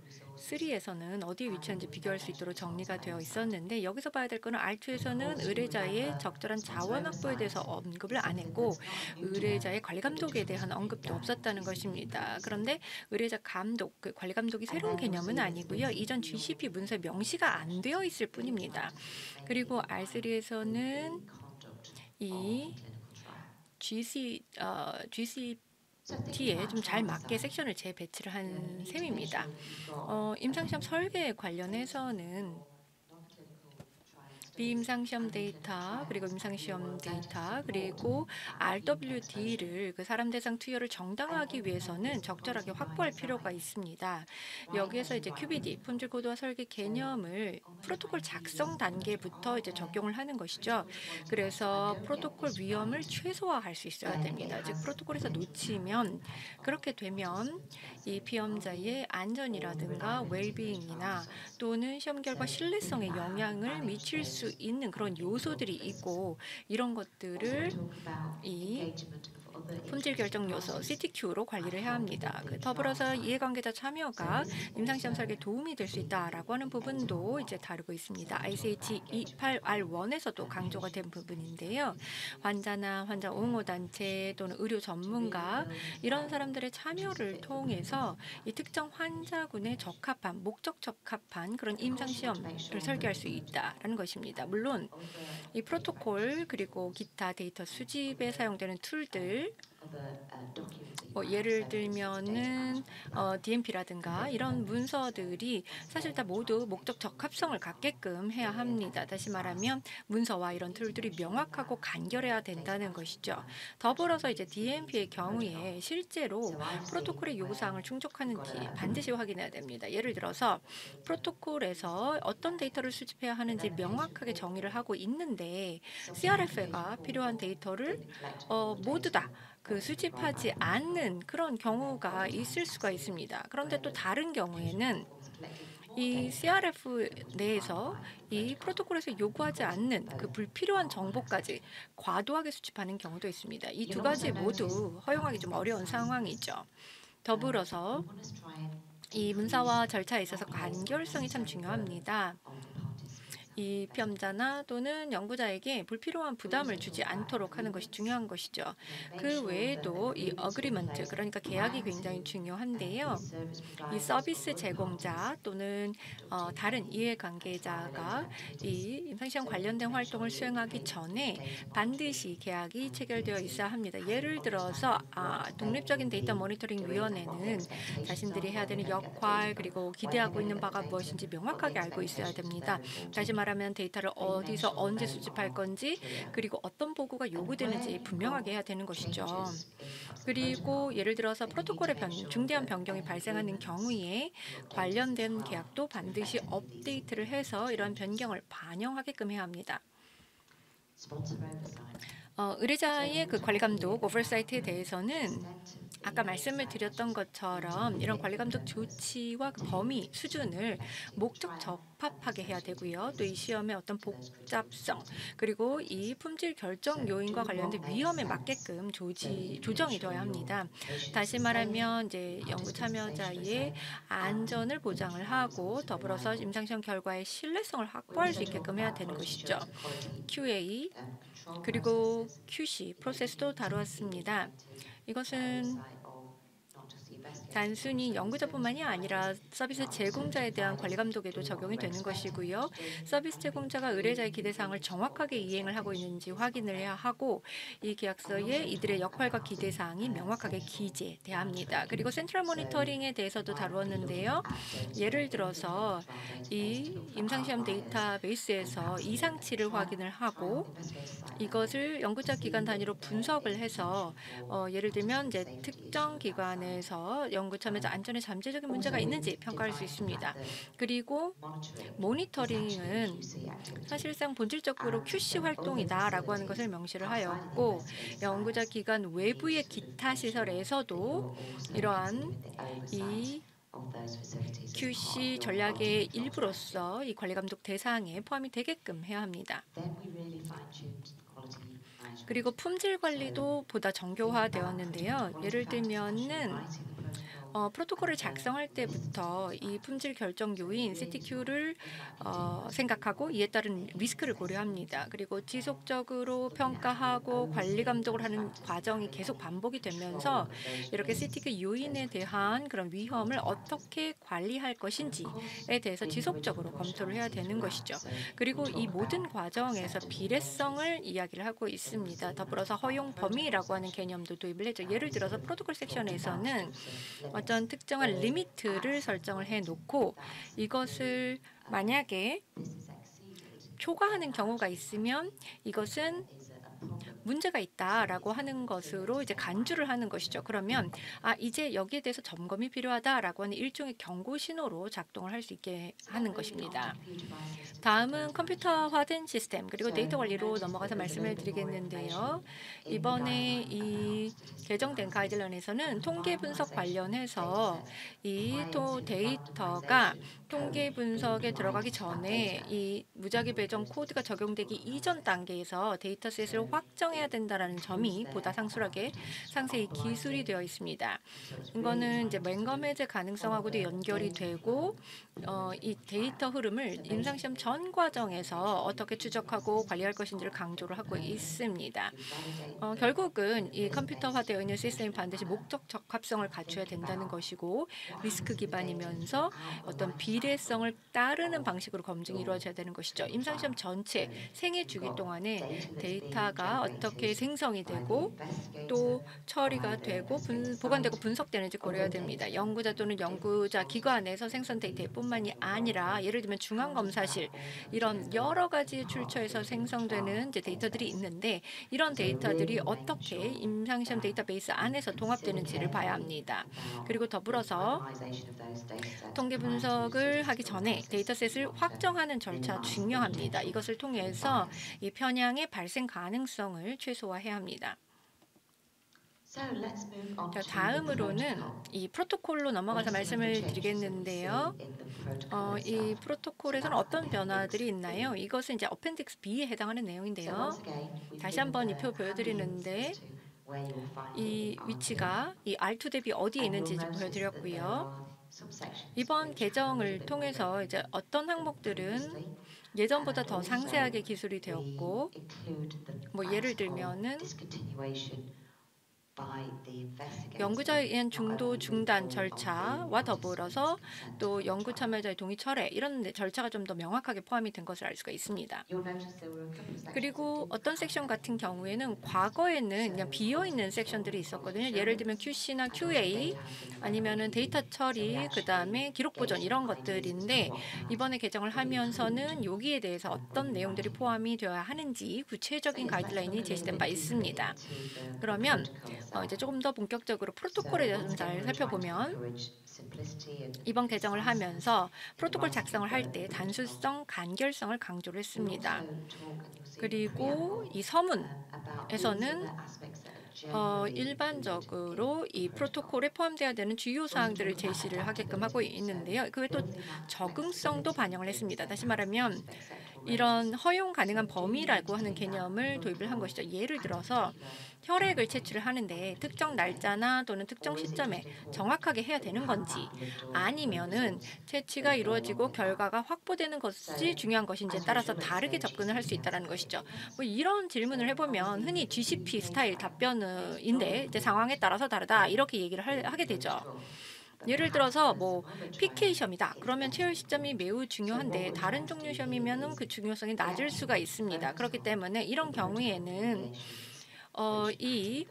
resources 3에서는 어디에 위치한지 비교할 수 있도록 정리가 되어 있었는데 여기서 봐야 될 거는 R2에서는 의뢰자의 적절한 자원 확보에 대해서 언급을 안 했고 의뢰자의 관리 감독에 대한 언급도 없었다는 것입니다. 그런데 의뢰자 감독, 그 관리 감독이 새로운 개념은 아니고요. 이전 GCP 문서에 명시가 안 되어 있을 뿐입니다. 그리고 R3에서는 이 GCT에 좀 잘 맞게 섹션을 재배치를 한 셈입니다. 임상시험 설계에 관련해서는 비임상시험 데이터 그리고 임상시험 데이터 그리고 RWD를 그 사람 대상 투여를 정당화하기 위해서는 적절하게 확보할 필요가 있습니다. 여기에서 이제 QBD 품질 고도화 설계 개념을 프로토콜 작성 단계부터 이제 적용을 하는 것이죠. 그래서 프로토콜 위험을 최소화할 수 있어야 됩니다. 즉 프로토콜에서 놓치면 그렇게 되면 이 피험자의 안전이라든가 웰비잉이나 또는 시험 결과 신뢰성에 영향을 미칠 수 있는 그런 요소들이 있고 이런 것들을 이 품질 결정 요소 CTQ로 관리를 해야 합니다. 더불어서 이해관계자 참여가 임상시험 설계에 도움이 될 수 있다라고 하는 부분도 이제 다루고 있습니다. ICH 28R1에서도 강조가 된 부분인데요. 환자나 환자 옹호 단체 또는 의료 전문가 이런 사람들의 참여를 통해서 이 특정 환자군에 적합한 목적 적합한 그런 임상시험을 설계할 수 있다라는 것입니다. 물론 이 프로토콜 그리고 기타 데이터 수집에 사용되는 툴들 예를 들면은 DMP라든가 이런 문서들이 사실 다 모두 목적 적합성을 갖게끔 해야 합니다. 다시 말하면 문서와 이런 툴들이 명확하고 간결해야 된다는 것이죠. 더불어서 이제 DMP의 경우에 실제로 프로토콜의 요구사항을 충족하는지 반드시 확인해야 됩니다. 예를 들어서 프로토콜에서 어떤 데이터를 수집해야 하는지 명확하게 정의를 하고 있는데 CRF가 필요한 데이터를 모두 다 그 수집하지 않는 그런 경우가 있을 수가 있습니다. 그런데 또 다른 경우에는 이 CRF 내에서 이 프로토콜에서 요구하지 않는 그 불필요한 정보까지 과도하게 수집하는 경우도 있습니다. 이 두 가지 모두 허용하기 좀 어려운 상황이죠. 더불어서 이 문서와 절차에 있어서 간결성이 참 중요합니다. 이 피험자나 또는 연구자에게 불필요한 부담을 주지 않도록 하는 것이 중요한 것이죠. 그 외에도 이 어그리먼트, 그러니까 계약이 굉장히 중요한데요. 이 서비스 제공자 또는 다른 이해관계자가 이 임상시험 관련된 활동을 수행하기 전에 반드시 계약이 체결되어 있어야 합니다. 예를 들어서 독립적인 데이터 모니터링 위원회는 자신들이 해야 되는 역할 그리고 기대하고 있는 바가 무엇인지 명확하게 알고 있어야 됩니다. 다시 말하면 데이터를 어디서 언제 수집할 건지 그리고 어떤 보고가 요구되는지 분명하게 해야 되는 것이죠. 그리고 예를 들어서 프로토콜의 중대한 변경이 발생하는 경우에 관련된 계약도 반드시 업데이트를 해서 이러한 변경을 반영하게끔 해야 합니다. 의뢰자의 그 관리 감독 오버사이트에 대해서는 아까 말씀을 드렸던 것처럼 이런 관리 감독 조치와 그 범위 수준을 목적 적합하게 해야 되고요. 또 이 시험의 어떤 복잡성 그리고 이 품질 결정 요인과 관련된 위험에 맞게끔 조정이 되어야 합니다. 다시 말하면 이제 연구 참여자의 안전을 보장을 하고 더불어서 임상시험 결과의 신뢰성을 확보할 수 있게끔 해야 되는 것이죠. QA 그리고 QC 프로세스도 다루었습니다. 이것은 단순히 연구자뿐만이 아니라 서비스 제공자에 대한 관리 감독에도 적용이 되는 것이고요. 서비스 제공자가 의뢰자의 기대사항을 정확하게 이행을 하고 있는지 확인을 해야 하고 이 계약서에 이들의 역할과 기대사항이 명확하게 기재돼야 합니다. 그리고 센트럴 모니터링에 대해서도 다루었는데요. 예를 들어서 이 임상시험 데이터베이스에서 이상치를 확인을 하고 이것을 연구자 기관 단위로 분석을 해서 예를 들면 이제 특정 기관에서 연구 참여자 안전에 잠재적인 문제가 있는지 평가할 수 있습니다. 그리고 모니터링은 사실상 본질적으로 QC 활동이다라고 하는 것을 명시를 하였고 연구자 기관 외부의 기타 시설에서도 이러한 이 QC 전략의 일부로서 이 관리 감독 대상에 포함이 되게끔 해야 합니다. 그리고 품질 관리도 보다 정교화되었는데요. 예를 들면은 프로토콜을 작성할 때부터 이 품질 결정 요인 CTQ를 생각하고 이에 따른 리스크를 고려합니다. 그리고 지속적으로 평가하고 관리 감독을 하는 과정이 계속 반복이 되면서 이렇게 CTQ 요인에 대한 그런 위험을 어떻게 관리할 것인지에 대해서 지속적으로 검토를 해야 되는 것이죠. 그리고 이 모든 과정에서 비례성을 이야기를 하고 있습니다. 더불어서 허용 범위라고 하는 개념도 도입을 했죠. 예를 들어서 프로토콜 섹션에서는 어떤 특정한 리미트를 설정을 해놓고 이것을 만약에 초과하는 경우가 있으면 이것은 문제가 있다라고 하는 것으로 이제 간주를 하는 것이죠. 그러면 이제 여기에 대해서 점검이 필요하다라고 하는 일종의 경고 신호로 작동을 할 수 있게 하는 것입니다. 다음은 컴퓨터화된 시스템 그리고 데이터 관리로 넘어가서 말씀을 드리겠는데요. 이번에 이 개정된 가이드라인에서는 통계 분석 관련해서 이 데이터가 통계 분석에 들어가기 전에 이 무작위 배정 코드가 적용되기 이전 단계에서 데이터셋을 확정해야 된다는 점이 보다 상세히 기술이 되어 있습니다. 이거는 이제 맹검 해제 가능성하고도 연결이 되고 이 데이터 흐름을 임상시험 전 과정에서 어떻게 추적하고 관리할 것인지를 강조를 하고 있습니다. 결국은 이 컴퓨터화되어 있는 시스템이 반드시 목적 적합성을 갖춰야 된다는 것이고 리스크 기반이면서 어떤 비례성을 따르는 방식으로 검증이 이루어져야 되는 것이죠. 임상시험 전체 생애 주기 동안에 데이터가 어떻게 생성이 되고 또 처리가 되고 보관되고 분석되는지 고려해야 됩니다. 연구자 또는 연구자 기관에서 생성 데이터뿐만이 아니라 예를 들면 중앙검사실 이런 여러 가지 출처에서 생성되는 이제 데이터들이 있는데 이런 데이터들이 어떻게 임상시험 데이터베이스 안에서 통합되는지를 봐야 합니다. 그리고 더불어서 통계 분석을 하기 전에 데이터셋을 확정하는 절차 중요합니다. 이것을 통해서 이 편향의 발생 가능성을 최소화해야 합니다. 자, 다음으로는 이 프로토콜로 넘어가서 말씀을 드리겠는데요. 이 프로토콜에서는 어떤 변화들이 있나요? 이것은 이제 어펜딕스 B에 해당하는 내용인데요. 다시 한번 이 표 보여드리는데 이 위치가 이 R2 대비 어디에 있는지 보여드렸고요. 이번 개정을 통해서 이제 어떤 항목들은 예전보다 더 상세하게 기술이 되었고, 뭐 예를 들면은 연구자에 의한 중도 중단 절차와 더불어서 또 연구 참여자의 동의 철회 이런 절차가 좀 더 명확하게 포함이 된 것을 알 수가 있습니다. 그리고 어떤 섹션 같은 경우에는 과거에는 그냥 비어있는 섹션들이 있었거든요. 예를 들면 QC나 QA 아니면은 데이터 처리, 그다음에 기록 보존 이런 것들인데 이번에 개정을 하면서는 여기에 대해서 어떤 내용들이 포함이 되어야 하는지 구체적인 가이드라인이 제시된 바 있습니다. 그러면 이제 조금 더 본격적으로 프로토콜에 대해서 좀 잘 살펴보면 이번 개정을 하면서 프로토콜 작성을 할 때 단순성, 간결성을 강조를 했습니다. 그리고 이 서문에서는 일반적으로 이 프로토콜에 포함되어야 되는 주요 사항들을 제시를 하게끔 하고 있는데요. 그 외에 또 적응성도 반영을 했습니다. 다시 말하면 이런 허용 가능한 범위라고 하는 개념을 도입을 한 것이죠. 예를 들어서 혈액을 채취를 하는데 특정 날짜나 또는 특정 시점에 정확하게 해야 되는 건지 아니면은 채취가 이루어지고 결과가 확보되는 것이 중요한 것인지에 따라서 다르게 접근을 할 수 있다는 것이죠. 뭐 이런 질문을 해보면 흔히 GCP 스타일 답변인데 이제 상황에 따라서 다르다 이렇게 얘기를 하게 되죠. 예를 들어서 뭐 PK 시험이다. 그러면 채열 시점이 매우 중요한데 다른 종류 시험이면은 그 중요성이 낮을 수가 있습니다. 그렇기 때문에 이런 경우에는 이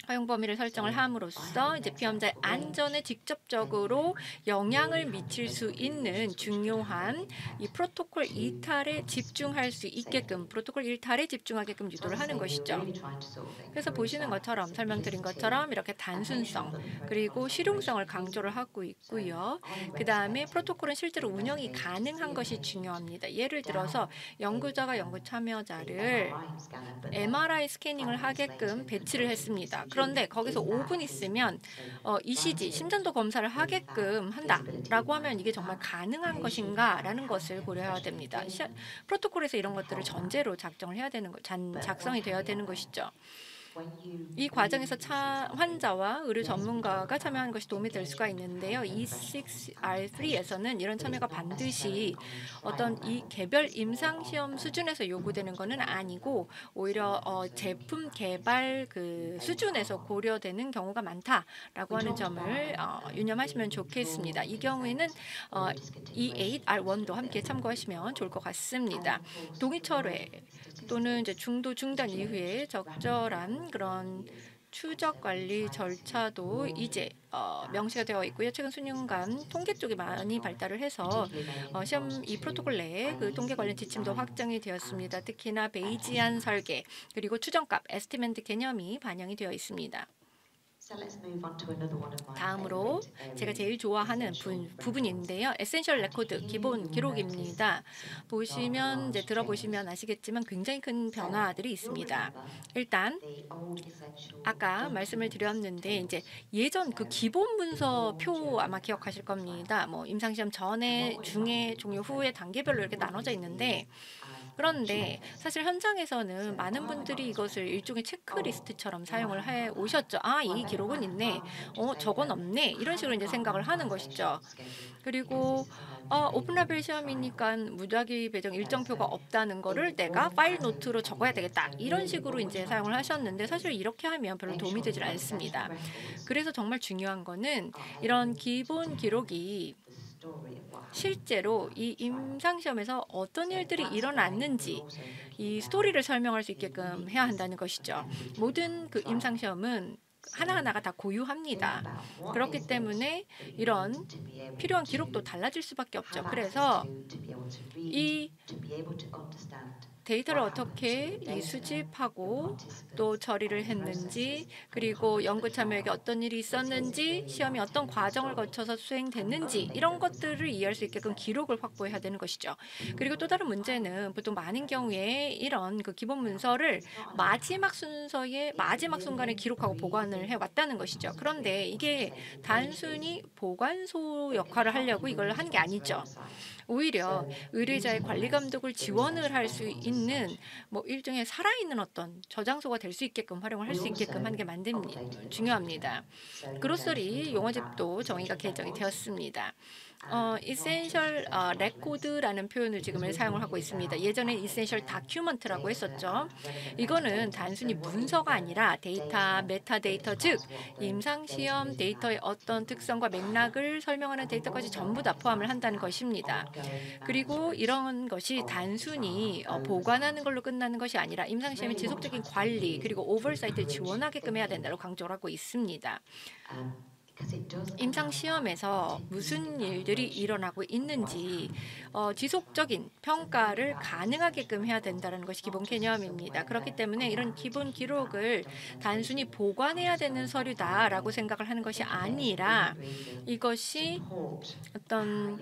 허용 범위를 설정을 함으로써 이제 피험자의 안전에 직접적으로 영향을 미칠 수 있는 중요한 이 프로토콜 이탈에 집중할 수 있게끔 프로토콜 일탈에 집중하게끔 유도를 하는 것이죠. 그래서 보시는 것처럼 설명드린 것처럼 이렇게 단순성 그리고 실용성을 강조를 하고 있고요. 그 다음에 프로토콜은 실제로 운영이 가능한 것이 중요합니다. 예를 들어서 연구자가 연구 참여자를 MRI 스캐닝을 하게끔 배치를 했습니다. 그런데 거기서 5분 있으면 ECG, 심전도 검사를 하게끔 한다라고 하면 이게 정말 가능한 것인가라는 것을 고려해야 됩니다. 프로토콜에서 이런 것들을 전제로 작성이 되어야 되는 것이죠. 이 과정에서 환자와 의료 전문가가 참여하는 것이 도움이 될 수가 있는데요. E6R3에서는 이런 참여가 반드시 어떤 이 개별 임상시험 수준에서 요구되는 것은 아니고 오히려 제품 개발 그 수준에서 고려되는 경우가 많다라고 하는 점을 유념하시면 좋겠습니다. 이 경우에는 E8R1도 함께 참고하시면 좋을 것 같습니다. 동의 철회 또는 이제 중도 중단 이후에 적절한 그런 추적 관리 절차도 이제 명시가 되어 있고요. 최근 수년간 통계 쪽이 많이 발달을 해서 시험 이 프로토콜 내에 그 통계 관련 지침도 확정이 되었습니다. 특히나 베이지안 설계 그리고 추정값 에스티메이트 개념이 반영이 되어 있습니다. 다음으로 제가 제일 좋아하는 부분인데요. 에센셜 레코드, 기본 기록입니다. 보시면 이제 들어보시면 아시겠지만 굉장히 큰 변화들이 있습니다. 일단 아까 말씀을 드렸는데 이제 예전 그 기본 문서 표 아마 기억하실 겁니다. 뭐 임상시험 전에, 중에, 종료 후에 단계별로 이렇게 나눠져 있는데 그런데 사실 현장에서는 많은 분들이 이것을 일종의 체크리스트처럼 사용을 해 오셨죠. 아, 이 기록은 있네. 저건 없네. 이런 식으로 이제 생각을 하는 것이죠. 그리고 오픈라벨 시험이니까 무작위 배정 일정표가 없다는 거를 내가 파일 노트로 적어야 되겠다. 이런 식으로 이제 사용을 하셨는데 사실 이렇게 하면 별로 도움이 되질 않습니다. 그래서 정말 중요한 거는 이런 기본 기록이 실제로 이 임상시험에서 어떤 일들이 일어났는지 이 스토리를 설명할 수 있게끔 해야 한다는 것이죠. 모든 그 임상시험은 하나하나가 다 고유합니다. 그렇기 때문에 이런 필요한 기록도 달라질 수밖에 없죠. 그래서 이 데이터를 어떻게 이 수집하고 또 처리를 했는지, 그리고 연구 참여에게 어떤 일이 있었는지, 시험이 어떤 과정을 거쳐서 수행됐는지, 이런 것들을 이해할 수 있게끔 기록을 확보해야 되는 것이죠. 그리고 또 다른 문제는 보통 많은 경우에 이런 그 기본 문서를 마지막 순서의 마지막 순간에 기록하고 보관을 해왔다는 것이죠. 그런데 이게 단순히 보관소 역할을 하려고 이걸 한 게 아니죠. 오히려 의뢰자의 관리 감독을 지원을 할 수 있는 뭐 일종의 살아있는 어떤 저장소가 될 수 있게끔 활용을 할 수 있게끔 하는 게 중요합니다. 그로서리 용어집도 정의가 개정이 되었습니다. 이센셜 레코드라는 표현을 지금 사용을 하고 있습니다. 예전에 이센셜 다큐먼트라고 했었죠. 이거는 단순히 문서가 아니라 데이터, 메타데이터, 즉 임상시험 데이터의 어떤 특성과 맥락을 설명하는 데이터까지 전부 다 포함을 한다는 것입니다. 그리고 이런 것이 단순히 보관하는 걸로 끝나는 것이 아니라 임상시험의 지속적인 관리 그리고 오버사이트를 지원하게끔 해야 된다고 강조를 하고 있습니다. 임상시험에서 무슨 일들이 일어나고 있는지 지속적인 평가를 가능하게끔 해야 된다는 것이 기본 개념입니다. 그렇기 때문에 이런 기본 기록을 단순히 보관해야 되는 서류다라고 생각을 하는 것이 아니라 이것이 어떤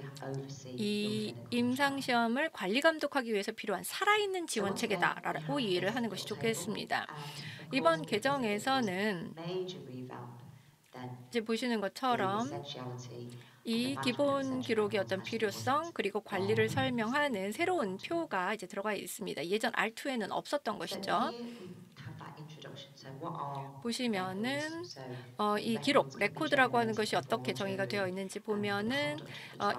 이 임상시험을 관리 감독하기 위해서 필요한 살아있는 지원 체계다라고 이해를 하는 것이 좋겠습니다. 이번 개정에서는 이제 보시는 것처럼 이 기본 기록의 어떤 필요성 그리고 관리를 설명하는 새로운 표가 이제 들어가 있습니다. 예전 R2에는 없었던 것이죠. 보시면은 이 기록, 레코드라고 하는 것이 어떻게 정의가 되어 있는지 보면은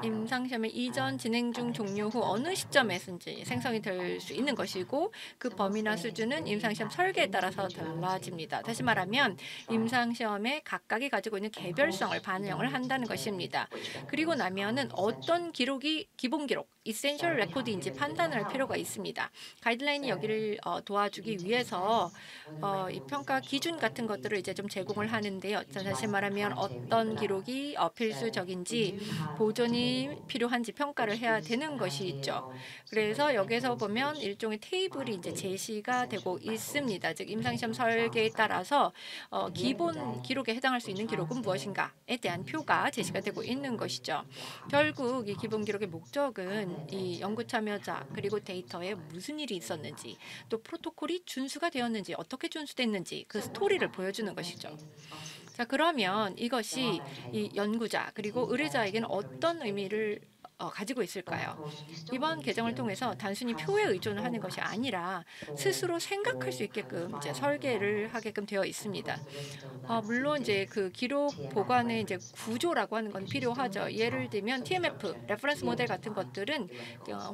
임상시험의 이전, 진행 중, 종료 후 어느 시점에서인지 생성이 될 수 있는 것이고 그 범위나 수준은 임상시험 설계에 따라서 달라집니다. 다시 말하면 임상시험의 각각이 가지고 있는 개별성을 반영을 한다는 것입니다. 그리고 나면은 어떤 기록이 기본 기록, 이센셜 레코드인지 판단을 할 필요가 있습니다. 가이드라인이 여기를 도와주기 위해서 이 평가 기준 같은 것들을 이제 좀 제공을 하는데요. 다시 말하면 어떤 기록이 필수적인지 보존이 필요한지 평가를 해야 되는 것이 있죠. 그래서 여기서 보면 일종의 테이블이 이제 제시가 되고 있습니다. 즉 임상시험 설계에 따라서 기본 기록에 해당할 수 있는 기록은 무엇인가에 대한 표가 제시가 되고 있는 것이죠. 결국 이 기본 기록의 목적은 이 연구 참여자 그리고 데이터에 무슨 일이 있었는지 또 프로토콜이 준수가 되었는지 어떻게 준수됐는지 그 스토리를 보여주는 것이죠. 자, 그러면 이것이 이 연구자 그리고 의뢰자에게는 어떤 의미를 가지고 있을까요? 이번 개정을 통해서 단순히 표에 의존을 하는 것이 아니라 스스로 생각할 수 있게끔 이제 설계를 하게끔 되어 있습니다. 물론 이제 그 기록 보관의 이제 구조라고 하는 건 필요하죠. 예를 들면 TMF, 레퍼런스 모델 같은 것들은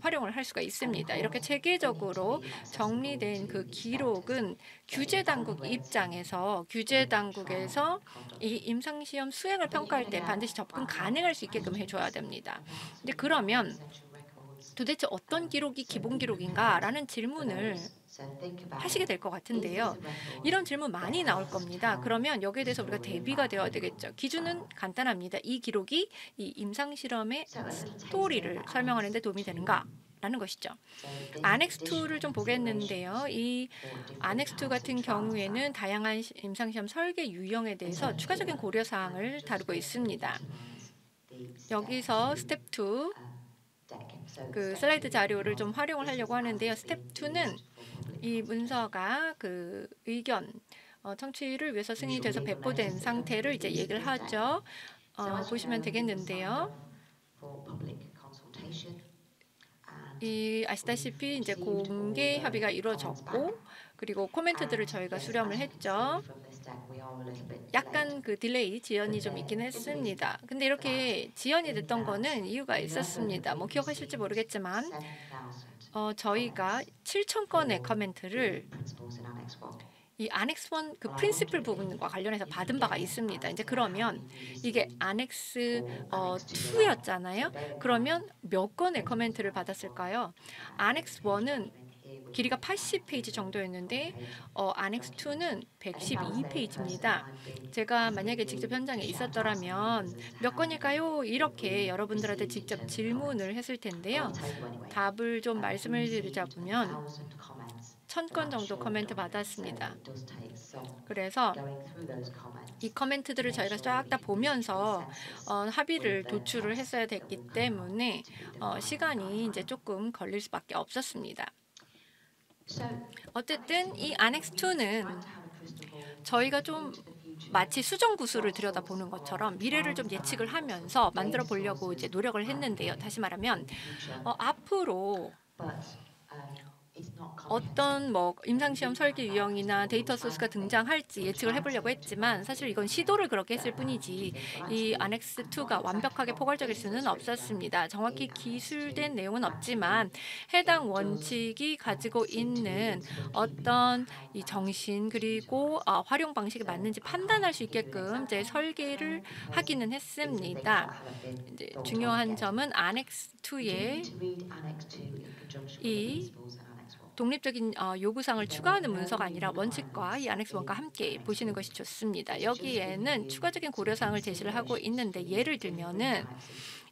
활용을 할 수가 있습니다. 이렇게 체계적으로 정리된 그 기록은 규제 당국 입장에서 규제 당국에서 이 임상시험 수행을 평가할 때 반드시 접근 가능할 수 있게끔 해줘야 됩니다. 근데 그러면 도대체 어떤 기록이 기본 기록인가라는 질문을 하시게 될 것 같은데요. 이런 질문 많이 나올 겁니다. 그러면 여기에 대해서 우리가 대비가 되어야 되겠죠. 기준은 간단합니다. 이 기록이 이 임상실험의 스토리를 설명하는 데 도움이 되는가? 라는 것이죠. 안엑스 2를 좀 보겠는데요. 이 안엑스 2 같은 경우에는 다양한 임상시험 설계 유형에 대해서 추가적인 고려 사항을 다루고 있습니다. 여기서 스텝 2 그 슬라이드 자료를 좀 활용을 하려고 하는데요. 스텝 2는 이 문서가 그 의견 청취를 위해서 승인돼서 배포된 상태를 이제 얘기를 하죠. 보시면 되겠는데요. 이 아시다시피 이제 공개 협의가 이루어졌고 그리고 코멘트들을 저희가 수렴을 했죠. 약간 그 딜레이 지연이 좀 있긴 했습니다. 근데 이렇게 지연이 됐던 거는 이유가 있었습니다. 뭐 기억하실지 모르겠지만 저희가 7,000건의 커멘트를 이 Annex 1 그 프린시플 부분과 관련해서 받은 바가 있습니다. 이제 그러면 이게 Annex 2였잖아요. 그러면 몇 건의 커멘트를 받았을까요? Annex 1은 길이가 80페이지 정도였는데 Annex 2는 112페이지입니다. 제가 만약에 직접 현장에 있었더라면 몇 건일까요? 이렇게 여러분들한테 직접 질문을 했을 텐데요. 답을 좀 말씀을 드리자면 1000건 정도 커멘트 받았습니다. 그래서 이 커멘트들을 저희가 쫙 다 보면서 합의를 도출을 했어야 됐기 때문에 시간이 이제 조금 걸릴 수밖에 없었습니다. 어쨌든 이 Annex 2는 저희가 좀 마치 수정 구슬을 들여다보는 것처럼 미래를 좀 예측을 하면서 만들어 보려고 이제 노력을 했는데요. 다시 말하면 앞으로 어떤 뭐 임상시험 설계 유형이나 데이터 소스가 등장할지 예측을 해보려고 했지만 사실 이건 시도를 그렇게 했을 뿐이지 이 Annex 2가 완벽하게 포괄적일 수는 없었습니다. 정확히 기술된 내용은 없지만 해당 원칙이 가지고 있는 어떤 이 정신 그리고 활용 방식이 맞는지 판단할 수 있게끔 이제 설계를 하기는 했습니다. 이제 중요한 점은 Annex 2에 이 독립적인 요구사항을 추가하는 문서가 아니라 원칙과 이 Annex 1과 함께 보시는 것이 좋습니다. 여기에는 추가적인 고려사항을 제시를 하고 있는데 예를 들면은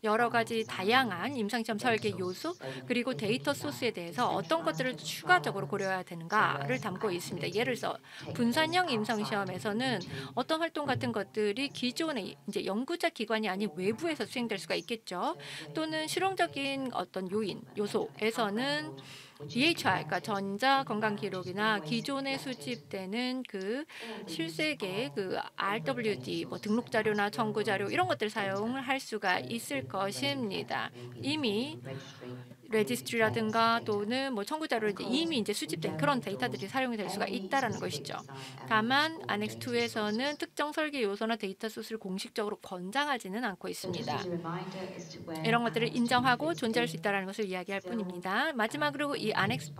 여러 가지 다양한 임상시험 설계 요소 그리고 데이터 소스에 대해서 어떤 것들을 추가적으로 고려해야 되는가를 담고 있습니다. 예를 들어서 분산형 임상시험에서는 어떤 활동 같은 것들이 기존의 이제 연구자 기관이 아닌 외부에서 수행될 수가 있겠죠. 또는 실용적인 어떤 요소에서는 EHR, 그러니까 전자 건강 기록이나 기존에 수집되는 그 실세계 그 RWD 뭐 등록 자료나 청구 자료 이런 것들 사용을 할 수가 있을 것입니다. 이미 레지스트리라든가 또는 뭐 청구 자료를 이미 이제 수집된 그런 데이터들이 사용이 될 수가 있다라는 것이죠. 다만 Annex 2에서는 특정 설계 요소나 데이터 소스를 공식적으로 권장하지는 않고 있습니다. 이런 것들을 인정하고 존재할 수 있다는 것을 이야기할 뿐입니다. 마지막으로 이 Annex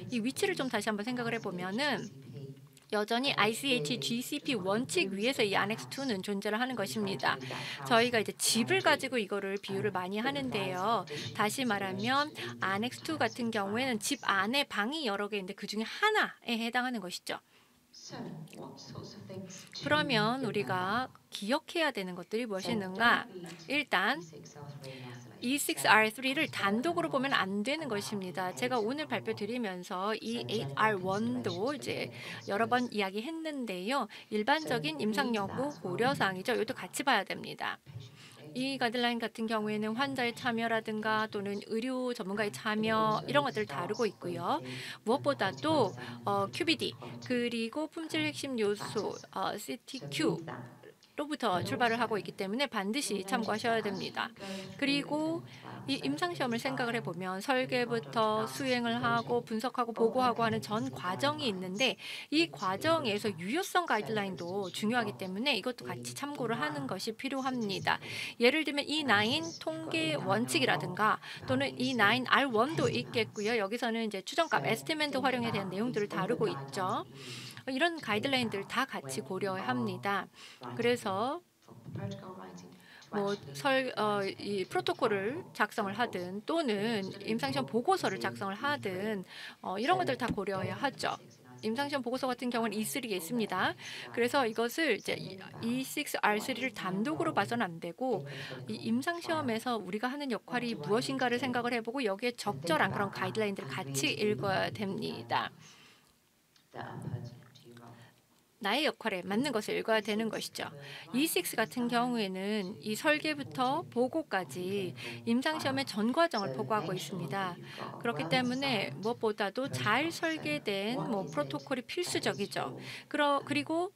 2, 이 위치를 좀 다시 한번 생각을 해보면은 여전히 ICH GCP 원칙 위에서 이 Annex 2는 존재를 하는 것입니다. 저희가 이제 집을 가지고 이거를 비유를 많이 하는데요. 다시 말하면 Annex 2 같은 경우에는 집 안에 방이 여러 개인데 그 중에 하나에 해당하는 것이죠. 그러면 우리가 기억해야 되는 것들이 무엇인가? 일단 E6R3를 단독으로 보면 안 되는 것입니다. 제가 오늘 발표 드리면서 이 8R1도 이제 여러 번 이야기했는데요. 일반적인 임상연구 고려사항이죠. 이것도 같이 봐야 됩니다. 이 가이드라인 같은 경우에는 환자의 참여라든가 또는 의료 전문가의 참여 이런 것들을 다루고 있고요. 무엇보다도 QBD 그리고 품질 핵심 요소 CTQ 로부터 출발을 하고 있기 때문에 반드시 참고하셔야 됩니다. 그리고 이 임상시험을 생각을 해보면 설계부터 수행을 하고 분석하고 보고하고 하는 전 과정이 있는데 이 과정에서 유효성 가이드라인도 중요하기 때문에 이것도 같이 참고를 하는 것이 필요합니다. 예를 들면 E9 통계 원칙이라든가 또는 E9 R1도 있겠고요. 여기서는 이제 추정값 에스티메이트 활용에 대한 내용들을 다루고 있죠. 이런 가이드라인들 다 같이 고려해야 합니다. 그래서 이 프로토콜을 작성을 하든 또는 임상시험 보고서를 작성을 하든 이런 것들 다 고려해야 하죠. 임상시험 보고서 같은 경우는 E3에 있습니다. 그래서 이것을 이제 E6R3를 단독으로 봐서는 안 되고 이 임상시험에서 우리가 하는 역할이 무엇인가를 생각을 해보고 여기에 적절한 그런 가이드라인들을 같이 읽어야 됩니다. 나의 역할에 맞는 것을 읽어야 되는 것이죠. E6 같은 경우에는 이 설계부터 보고까지 임상시험의 전 과정을 보고하고 있습니다. 그렇기 때문에 무엇보다도 잘 설계된 프로토콜이 필수적이죠. 그리고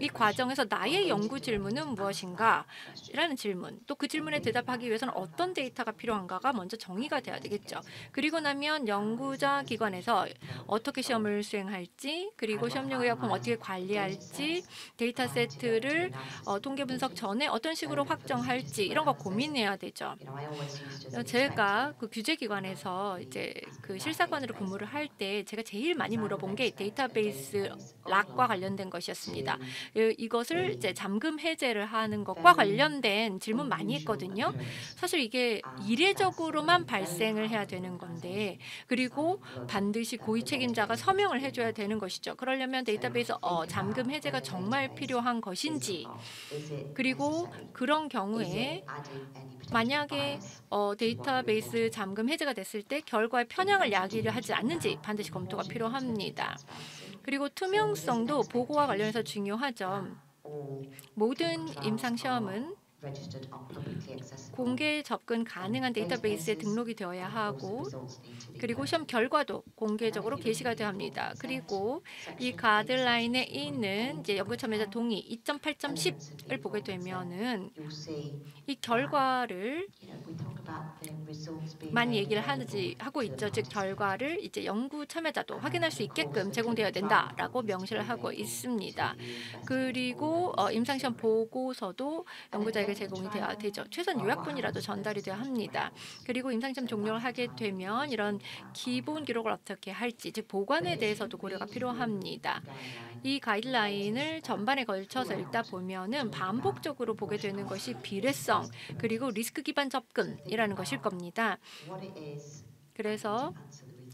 이 과정에서 나의 연구 질문은 무엇인가? 라는 질문, 또 그 질문에 대답하기 위해서는 어떤 데이터가 필요한가가 먼저 정의가 돼야 되겠죠. 그리고 나면 연구자 기관에서 어떻게 시험을 수행할지, 그리고 시험용 의약품 어떻게 관리할지, 데이터 세트를 통계 분석 전에 어떤 식으로 확정할지 이런 거 고민해야 되죠. 제가 그 규제기관에서 이제 그 실사관으로 근무를 할 때 제가 제일 많이 물어본 게 데이터베이스 락과 관련된 것이었습니다. 이것을 이제 잠금 해제를 하는 것과 관련된 질문 많이 했거든요. 사실 이게 이례적으로만 발생을 해야 되는 건데, 그리고 반드시 고위 책임자가 서명을 해줘야 되는 것이죠. 그러려면 데이터베이스 잠금 해제가 정말 필요한 것인지, 그리고 그런 경우에 만약에 데이터베이스 잠금 해제가 됐을 때 결과에 편향을 야기를 하지 않는지 반드시 검토가 필요합니다. 그리고 투명성도 보고와 관련해서 중요하죠. 모든 임상시험은 공개 접근 가능한 데이터베이스에 등록이 되어야 하고, 그리고 시험 결과도 공개적으로 게시가 되어야 합니다. 그리고 이 가이드라인에 있는 이제 연구 참여자 동의 2.8.10을 보게 되면은 이 결과를 많이 얘기를 하고 있죠. 즉 결과를 이제 연구 참여자도 확인할 수 있게끔 제공되어야 된다라고 명시를 하고 있습니다. 그리고 임상시험 보고서도 연구자에게 제공이 돼야 되죠. 최소한 요약본이라도 전달이 되어야 합니다. 그리고 임상시험 종료를 하게 되면 이런 기본 기록을 어떻게 할지, 즉 보관에 대해서도 고려가 필요합니다. 이 가이드라인을 전반에 걸쳐서 읽다 보면은 반복적으로 보게 되는 것이 비례성, 그리고 리스크 기반 접근이라는 것일 겁니다. 그래서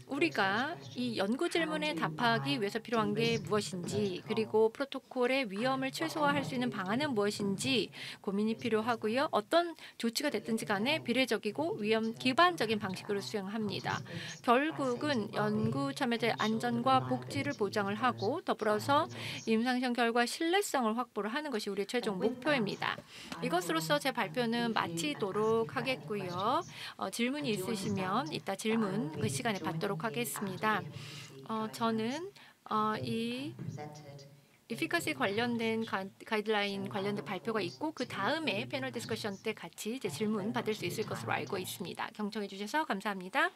우리가 이 연구 질문에 답하기 위해서 필요한 게 무엇인지, 그리고 프로토콜의 위험을 최소화할 수 있는 방안은 무엇인지 고민이 필요하고요. 어떤 조치가 됐든지 간에 비례적이고 위험 기반적인 방식으로 수행합니다. 결국은 연구 참여자의 안전과 복지를 보장을 하고, 더불어서 임상시험 결과 신뢰성을 확보를 하는 것이 우리의 최종 목표입니다. 이것으로서 제 발표는 마치도록 하겠고요. 질문이 있으시면 이따 질문 그 시간에 받도록 하겠습니다. 저는 이 이피카시 관련된 가이드라인 관련된 발표가 있고, 그 다음에 패널 디스커션 때 같이 이제 질문 받을 수 있을 것으로 알고 있습니다. 경청해 주셔서 감사합니다.